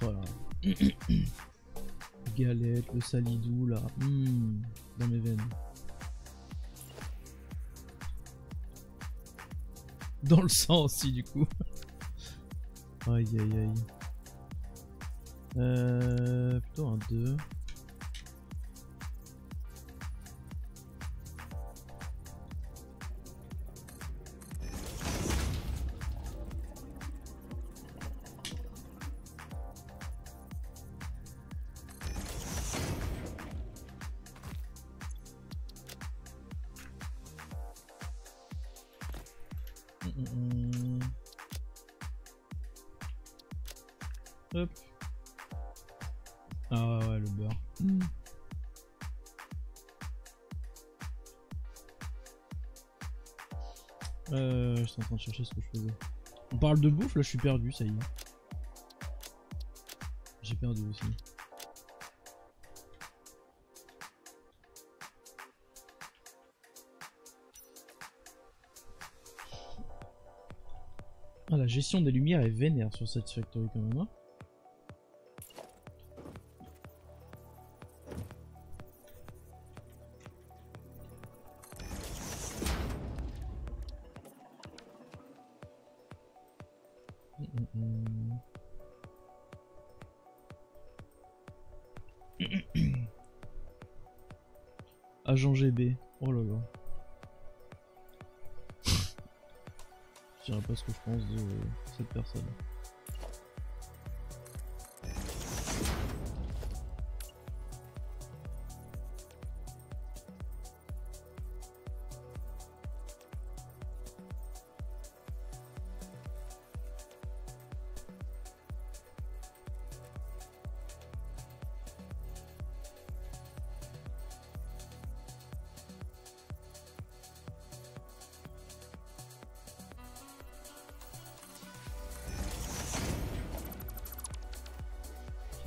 Voilà. Galette, le salidou là. Dans mes veines. Dans le sang aussi du coup. Aïe aïe aïe. Plutôt un 2. Hop. Ah ouais, le beurre. Je suis en train de chercher ce que je faisais. On parle de bouffe, là je suis perdu, ça y est. J'ai perdu aussi. Ah, la gestion des lumières est vénère sur cette factory quand même. Hein. Agent GB. Oh là là. Je dirais pas ce que je pense de cette personne.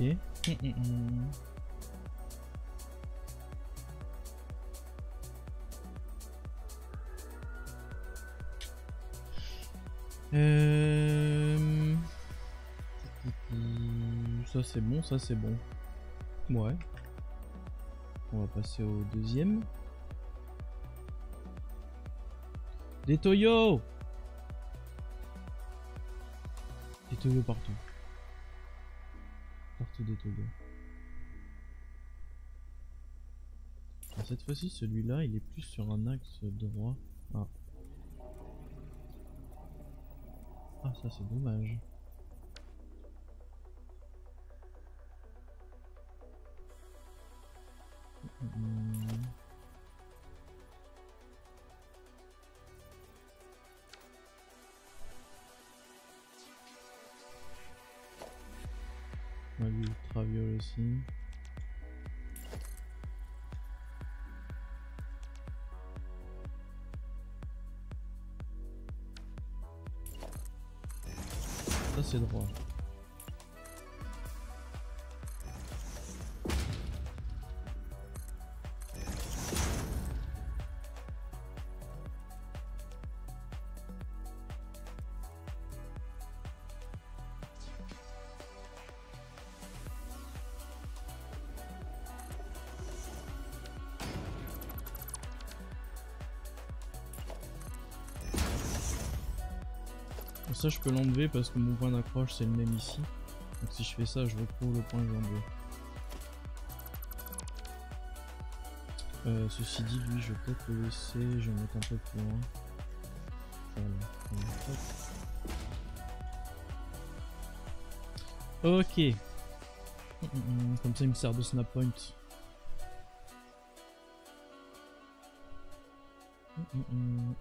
Ok. Ça c'est bon, ça c'est bon. Ouais. On va passer au deuxième. Des toyos! Des toyos partout. Partout des toyos. Alors cette fois-ci, celui-là, il est plus sur un axe droit. Ah. Ah, ça c'est dommage. On a vu ultraviol aussi. Ça c'est droit. Ça je peux l'enlever parce que mon point d'accroche c'est le même ici. Donc si je fais ça je retrouve le point que j'ai enlevé. Ceci dit lui je vais peut-être le laisser, je vais mettre un peu plus loin. Voilà. Ok. Comme ça il me sert de snap point.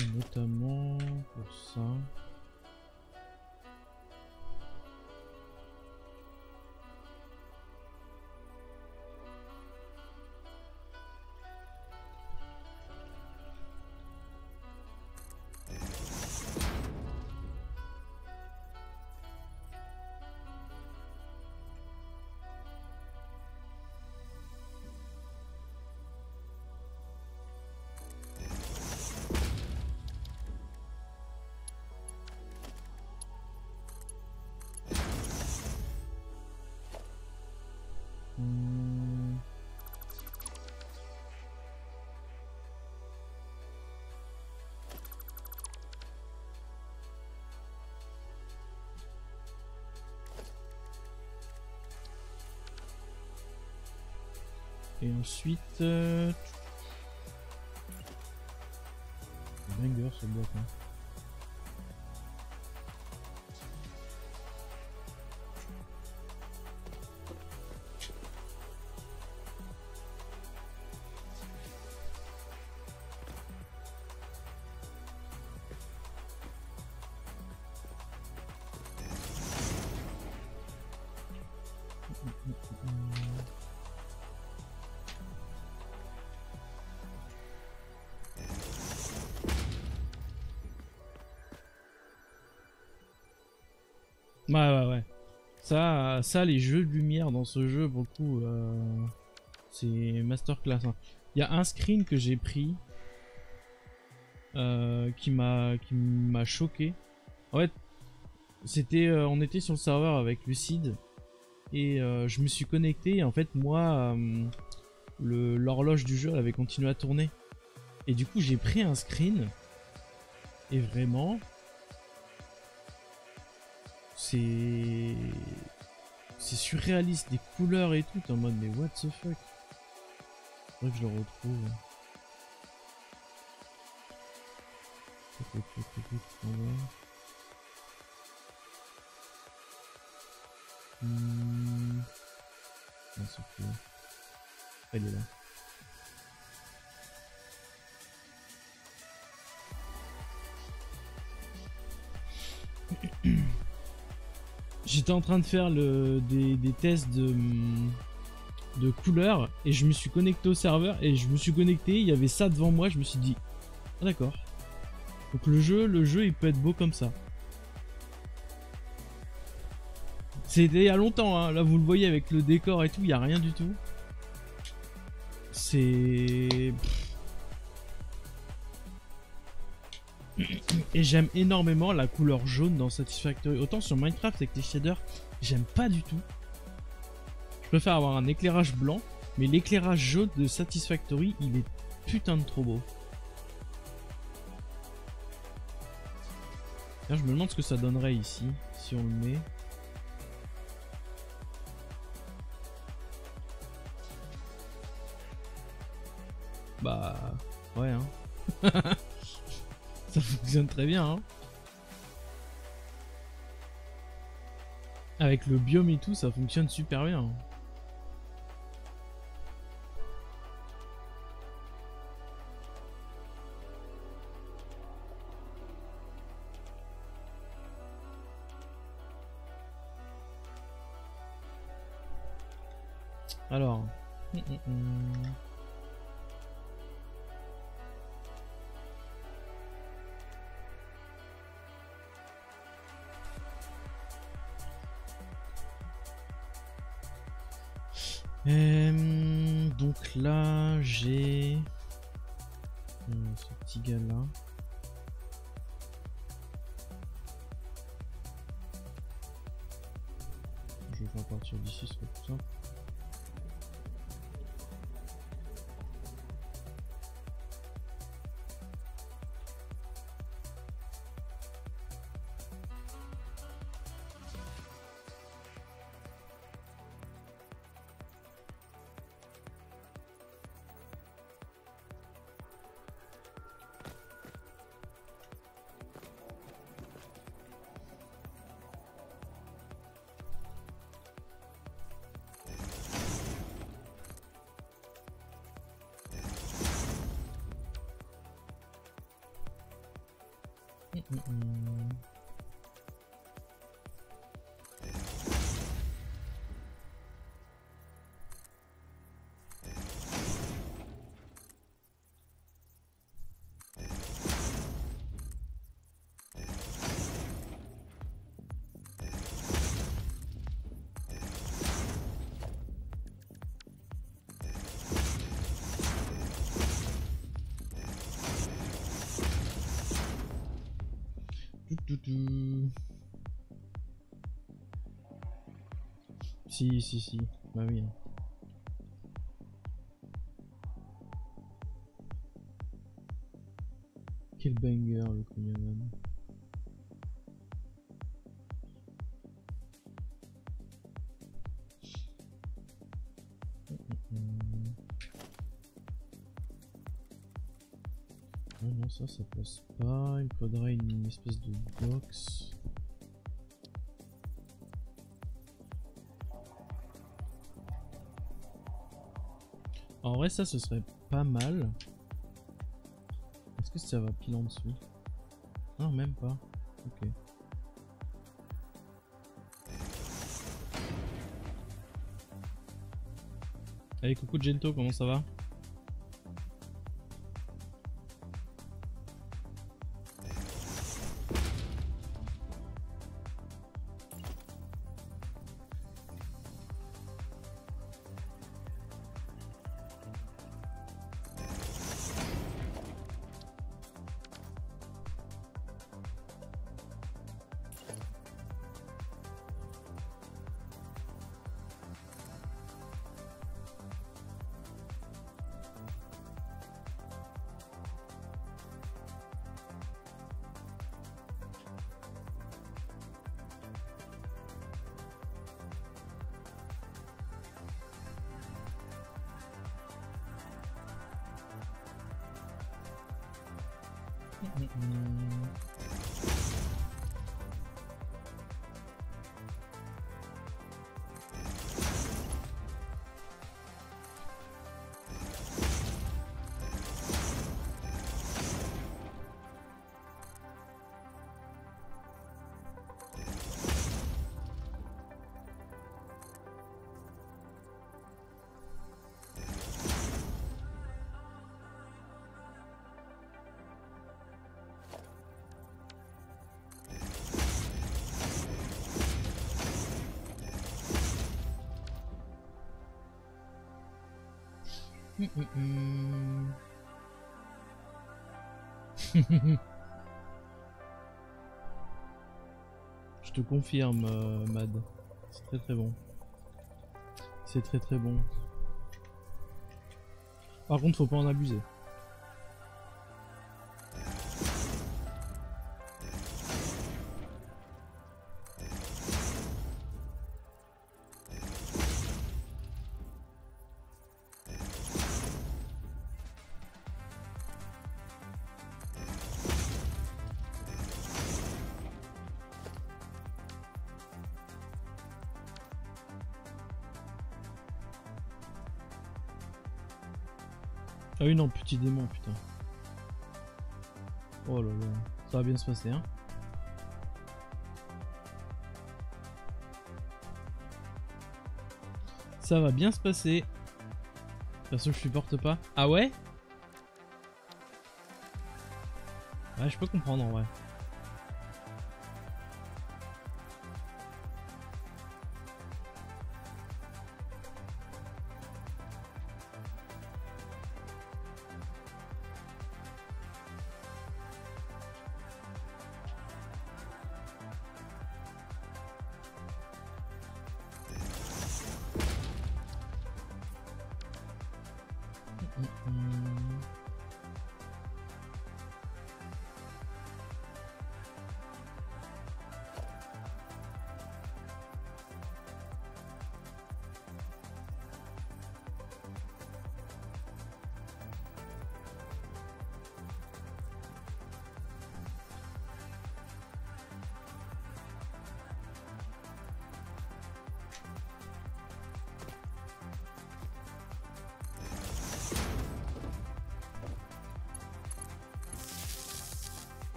Et notamment pour ça. Et ensuite... Banger ce bloc hein. Ouais. Ça, les jeux de lumière dans ce jeu, beaucoup, c'est masterclass. Hein. Il y a un screen que j'ai pris qui m'a choqué. En fait, c'était, on était sur le serveur avec Lucide et je me suis connecté. Et en fait, moi, l'horloge du jeu elle avait continué à tourner. Et du coup, j'ai pris un screen et vraiment. C'est surréaliste, des couleurs et tout, en mode mais what the fuck. Faudrait que je le retrouve. Non, c'est plus. Elle est là. J'étais en train de faire des tests de couleurs et je me suis connecté au serveur et je me suis connecté, il y avait ça devant moi, je me suis dit ah, d'accord. Donc le jeu il peut être beau comme ça. C'était il y a longtemps hein. Là vous le voyez avec le décor et tout, il n'y a rien du tout. C'est Et j'aime énormément la couleur jaune dans Satisfactory. Autant sur Minecraft avec les shaders, j'aime pas du tout. Je préfère avoir un éclairage blanc, mais l'éclairage jaune de Satisfactory, il est putain de trop beau. Là, je me demande ce que ça donnerait ici, si on le met. Bah, ouais, hein. Ça fonctionne très bien, hein. Avec le biome et tout, ça fonctionne super bien. Alors. Donc là, j'ai ce petit gars là. Je vais faire partir d'ici, c'est pas plus simple. Si. Bah oui. Quel banger le Kunyaman. Oh non, ça passe pas. Il faudrait une espèce de box. En vrai, ça, ce serait pas mal. Est-ce que ça va pile en dessous? Non, même pas. Ok. Allez, coucou Gento, comment ça va? Je te confirme, Mad. C'est très très bon. C'est très très bon. Par contre, faut pas en abuser. Ah oui non, petit démon, putain. Oh là là, ça va bien se passer, hein. Ça va bien se passer. Perso, je supporte pas. Ah ouais? Ouais, je peux comprendre en vrai.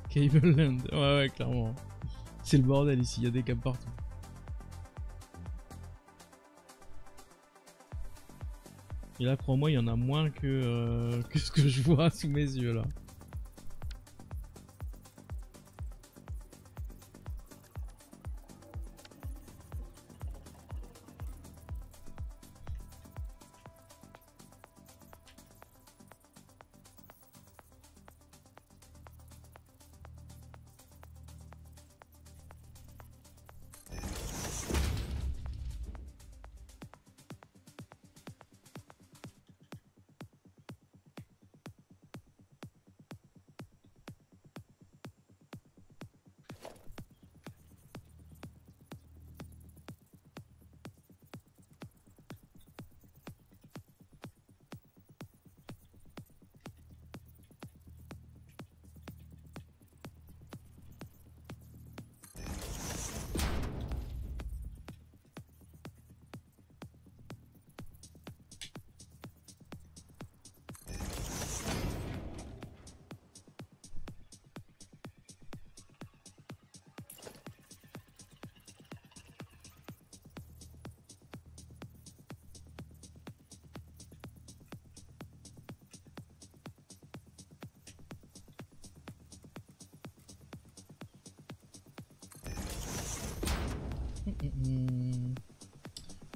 Cable Land, ouais clairement. C'est le bordel ici, il y a des câbles partout. Et là crois-moi il y en a moins que ce que je vois sous mes yeux là.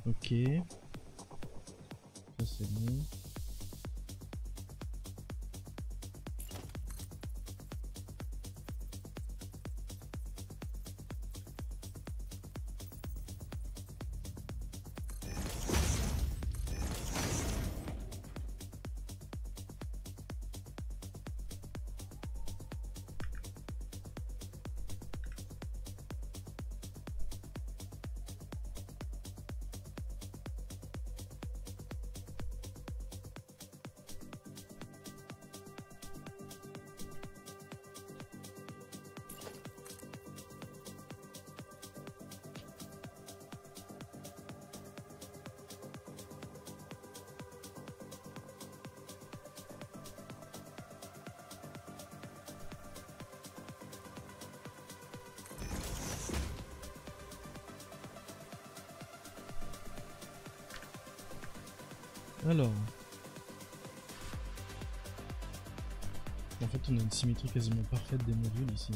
Ok. Ça c'est bon. Alors. En fait, on a une symétrie quasiment parfaite des modules ici.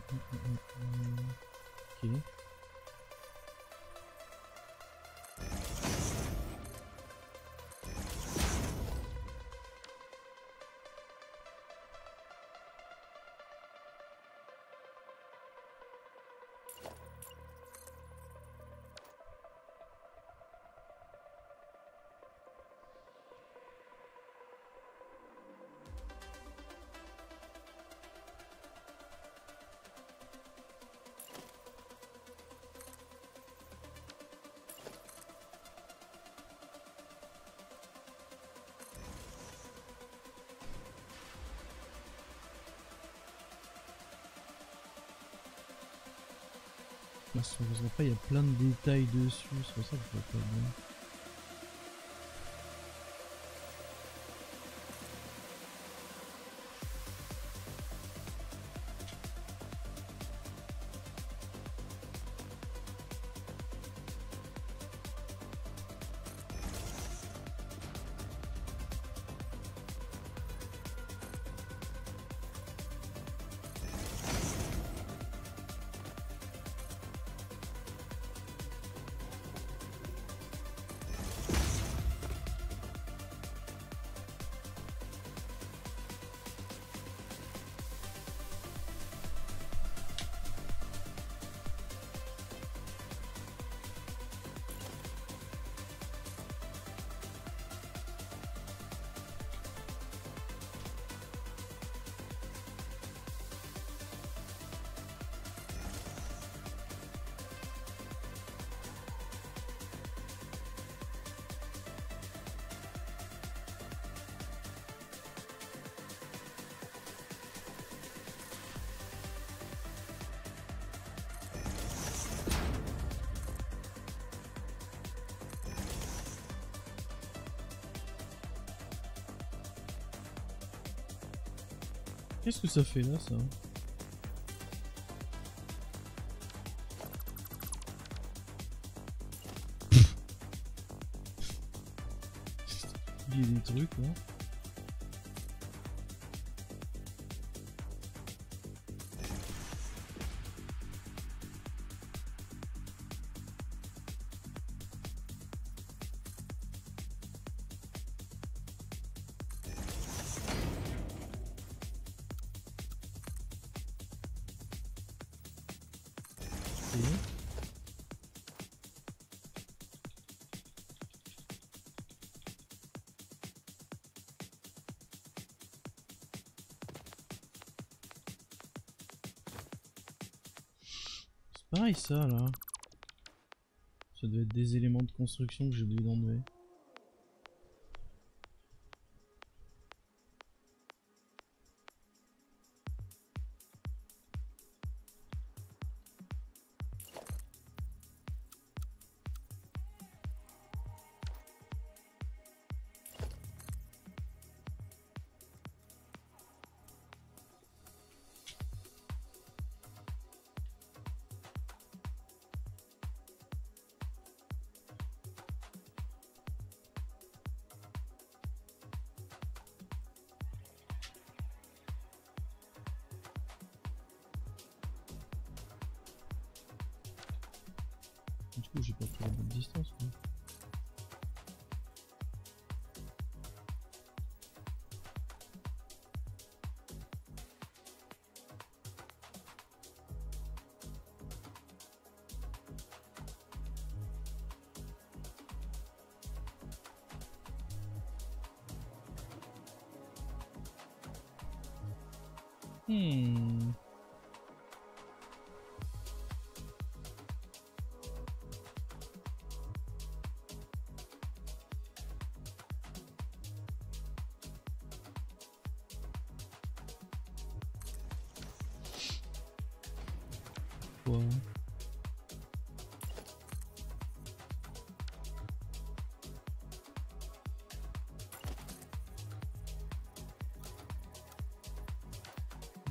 Ok. Ça ne voit pas, il y a plein de détails dessus, c'est pour ça que je vois pas bien. Qu'est-ce que ça fait là, ça? Il y a des trucs là. Pareil ça là. Ça doit être des éléments de construction que j'ai oublié d'enlever. Du coup j'ai pas pris la bonne distance quoi. Quoi?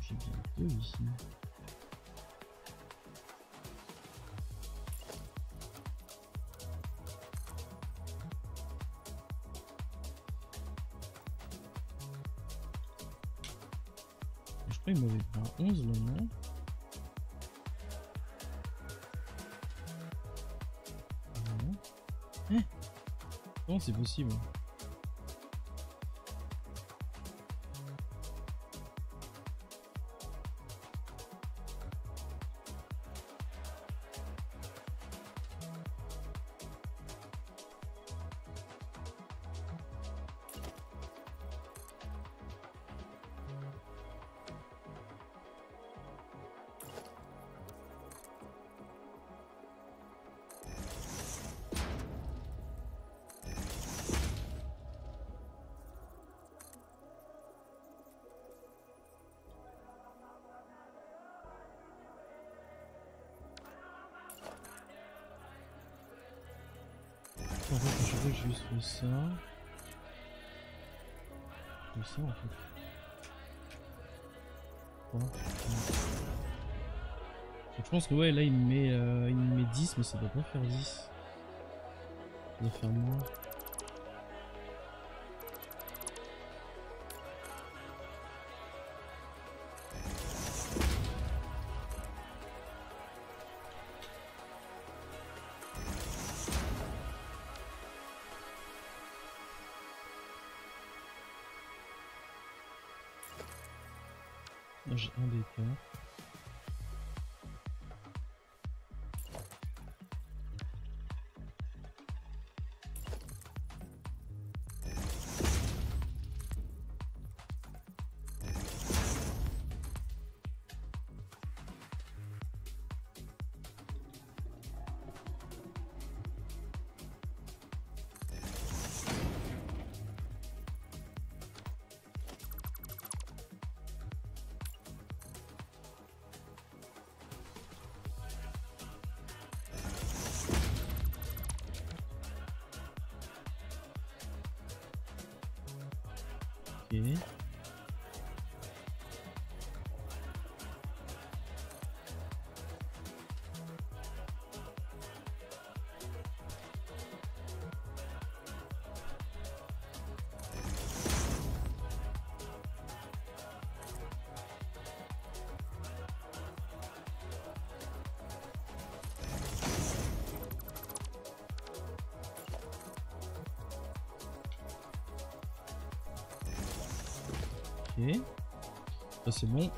J'ai bien deux ici. Je crois qu'il m'avait pris un 11 là, non? temps, c'est possible. En fait, je veux que je juste fais ça. Je fais ça en fait. Quoi? Je pense que ouais, là il me met 10, mais ça doit pas faire 10. Ça doit faire moins. Là j'ai un d'écart. Ok. Ok. Ça c'est bon.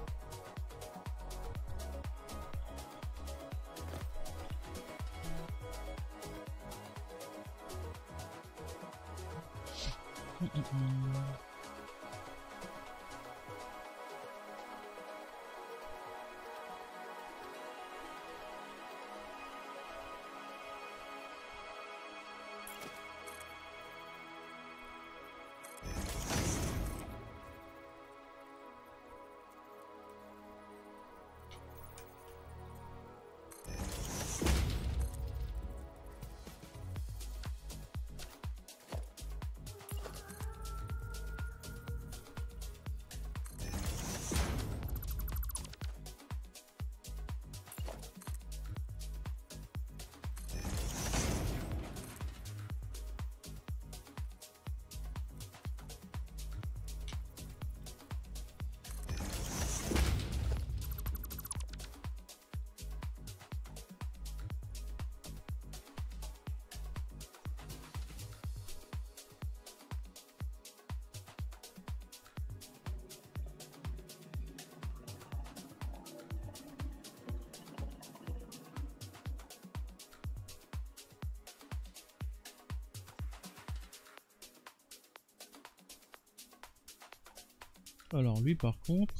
Alors lui par contre,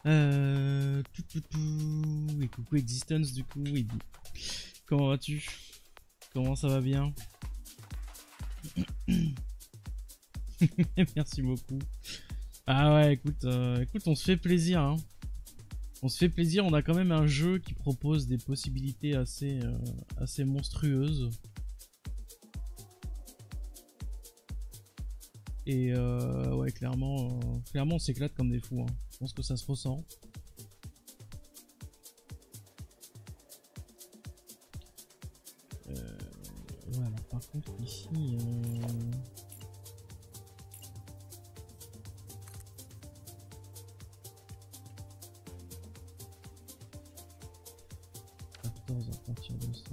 et coucou Existence du coup, il dit comment vas-tu? Comment ça va bien? Merci beaucoup. Ah ouais, écoute, écoute, on se fait plaisir, hein. On se fait plaisir, on a quand même un jeu qui propose des possibilités assez, assez monstrueuses. Et ouais, clairement, clairement on s'éclate comme des fous, hein. Je pense que ça se ressent. Voilà, par contre ici... à partir de 100.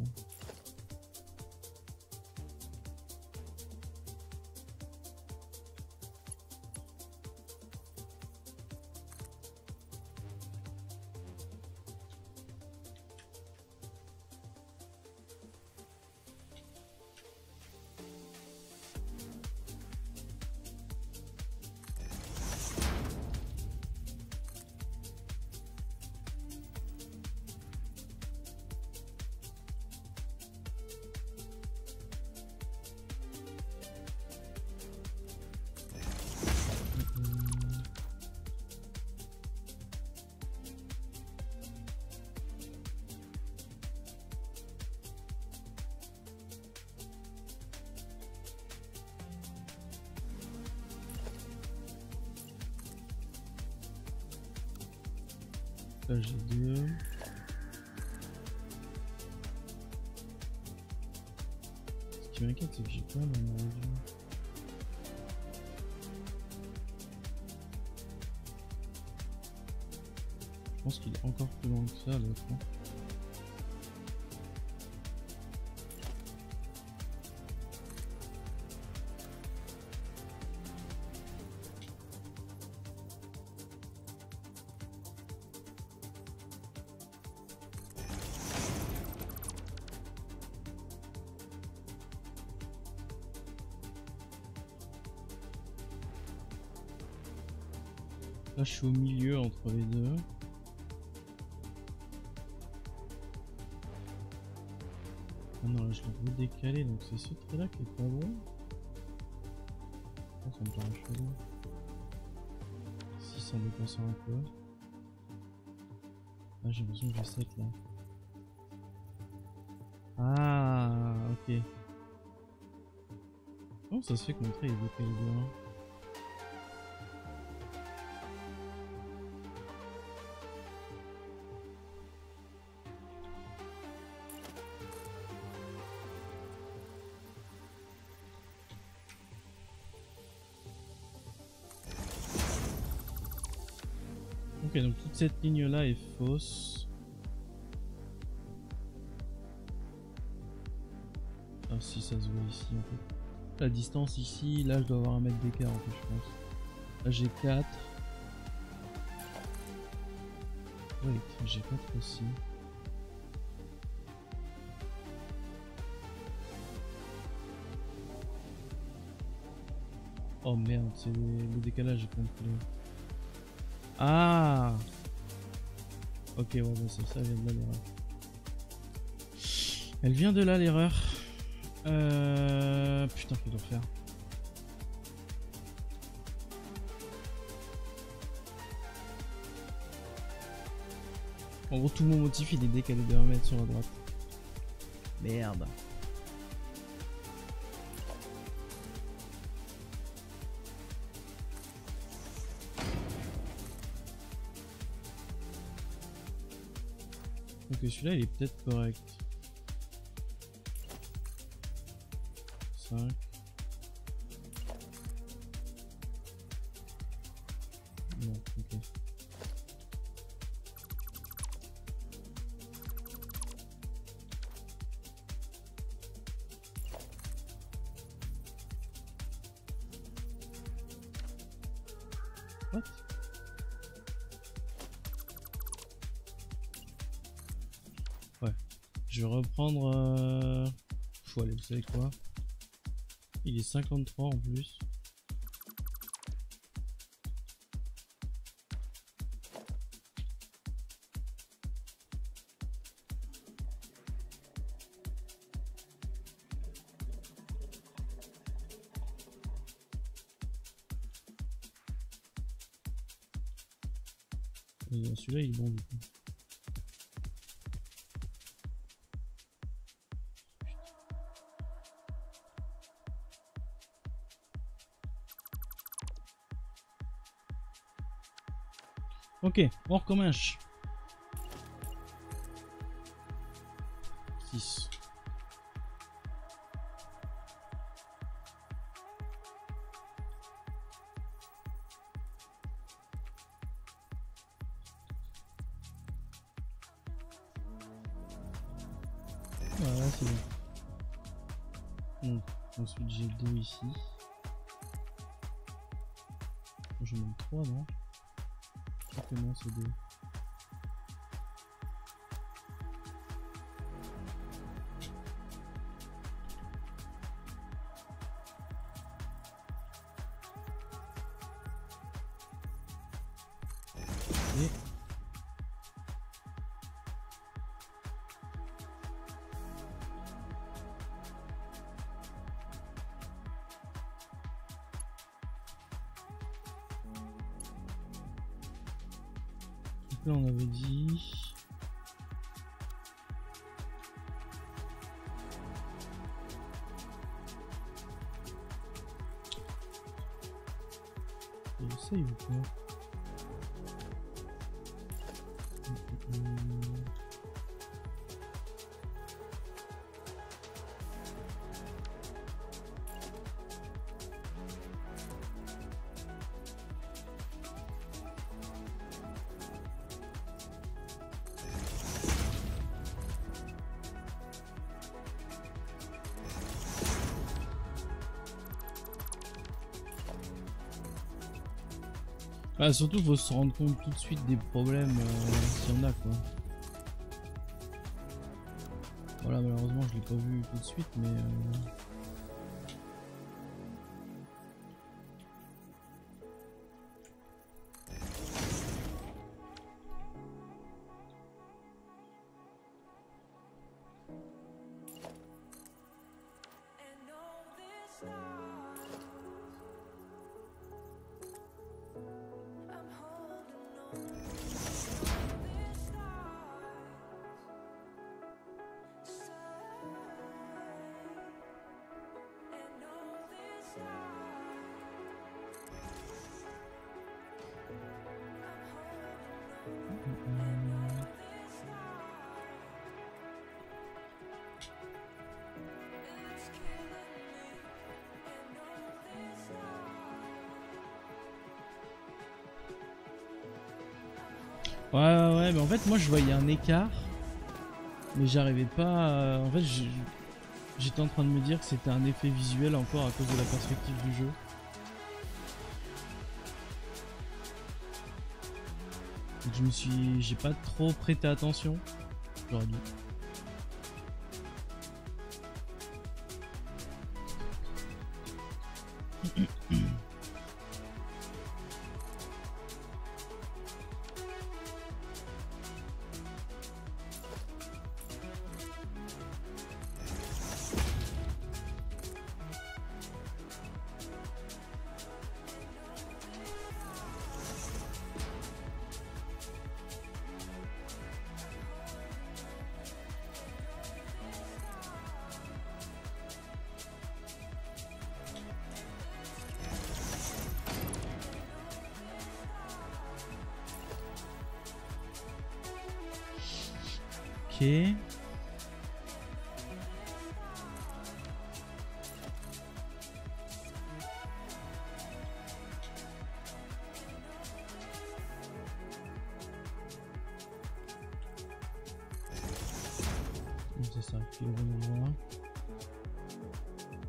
Là j'ai 2. Ce qui m'inquiète c'est que j'ai pas mon réduit. Je pense qu'il est encore plus loin que ça l'autre. Là je suis au milieu entre les deux. Ah non là je l'ai redécalé donc c'est ce trait là qui est pas bon. Oh, ça me paraît chelou. Si ça en dépassant un peu. Ah j'ai l'impression que j'ai 7 là. Ah ok. Comment ça se fait que mon trait est décalé de 1? Ok, donc toute cette ligne là est fausse. Ah si, ça se voit ici en fait. La distance ici, là je dois avoir 1 mètre d'écart en fait je pense. Là j'ai 4. Oui, j'ai 4 aussi. Oh merde, c'est le décalage est complet. Ah ok, ouais, bah c'est ça, elle vient de là l'erreur. Elle vient de là l'erreur. Putain, qu'il doit faire. En gros, tout mon motif il est décalé de 1 mètre sur la droite. Merde. Donc celui-là il est peut-être correct. 5. Non, ok. What? Ouais. Je vais reprendre... Faut aller, vous savez quoi? Il est 53 en plus. Celui-là il est bon du coup. Ok, on recommence. 6. Voilà, c'est bon. Ensuite j'ai 2 ici. Je mets 3 non? Comment c'est 2? Et... là on avait dit... Il essaye ou pas? Ah, surtout faut se rendre compte tout de suite des problèmes s'il y en a quoi. Voilà, malheureusement je l'ai pas vu tout de suite mais ouais, mais en fait moi je voyais un écart, mais j'arrivais pas à... En fait j'étais en train de me dire que c'était un effet visuel encore à cause de la perspective du jeu. Donc j'ai pas trop prêté attention, j'aurais dû. Ok. Ça s'arrête au bon endroit.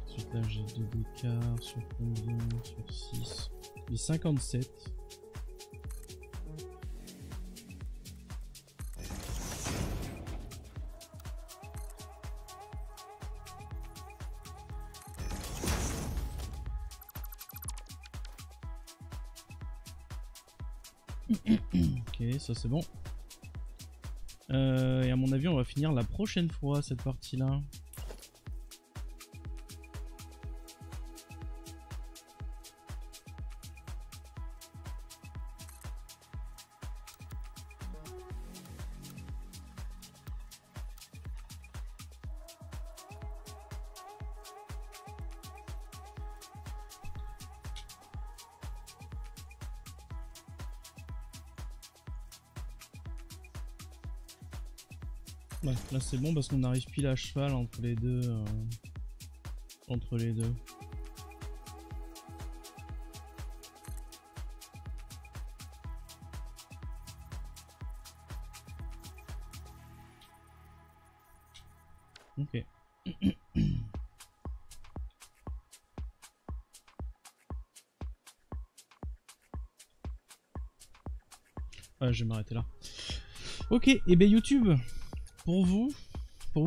Ensuite là j'ai 2 d'écart sur combien? Sur 6. Les 57. Ok, ça c'est bon. Et à mon avis, on va finir la prochaine fois cette partie-là. Ouais, là c'est bon parce qu'on arrive pile à cheval entre les deux. Ok. Ouais, je vais m'arrêter là. Ok, et ben YouTube, pour vous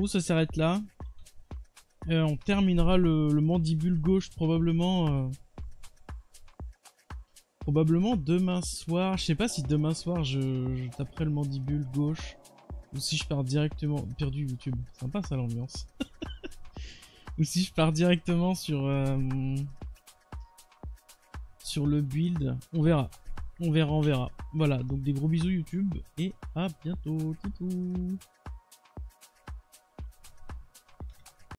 ça s'arrête là. On terminera le mandibule gauche probablement demain soir. Je sais pas si demain soir je taperai le mandibule gauche ou si je pars directement... Perdu YouTube, sympa ça l'ambiance. Ou si je pars directement sur le build. On verra. On verra. Voilà, donc des gros bisous YouTube et à bientôt. Toutou.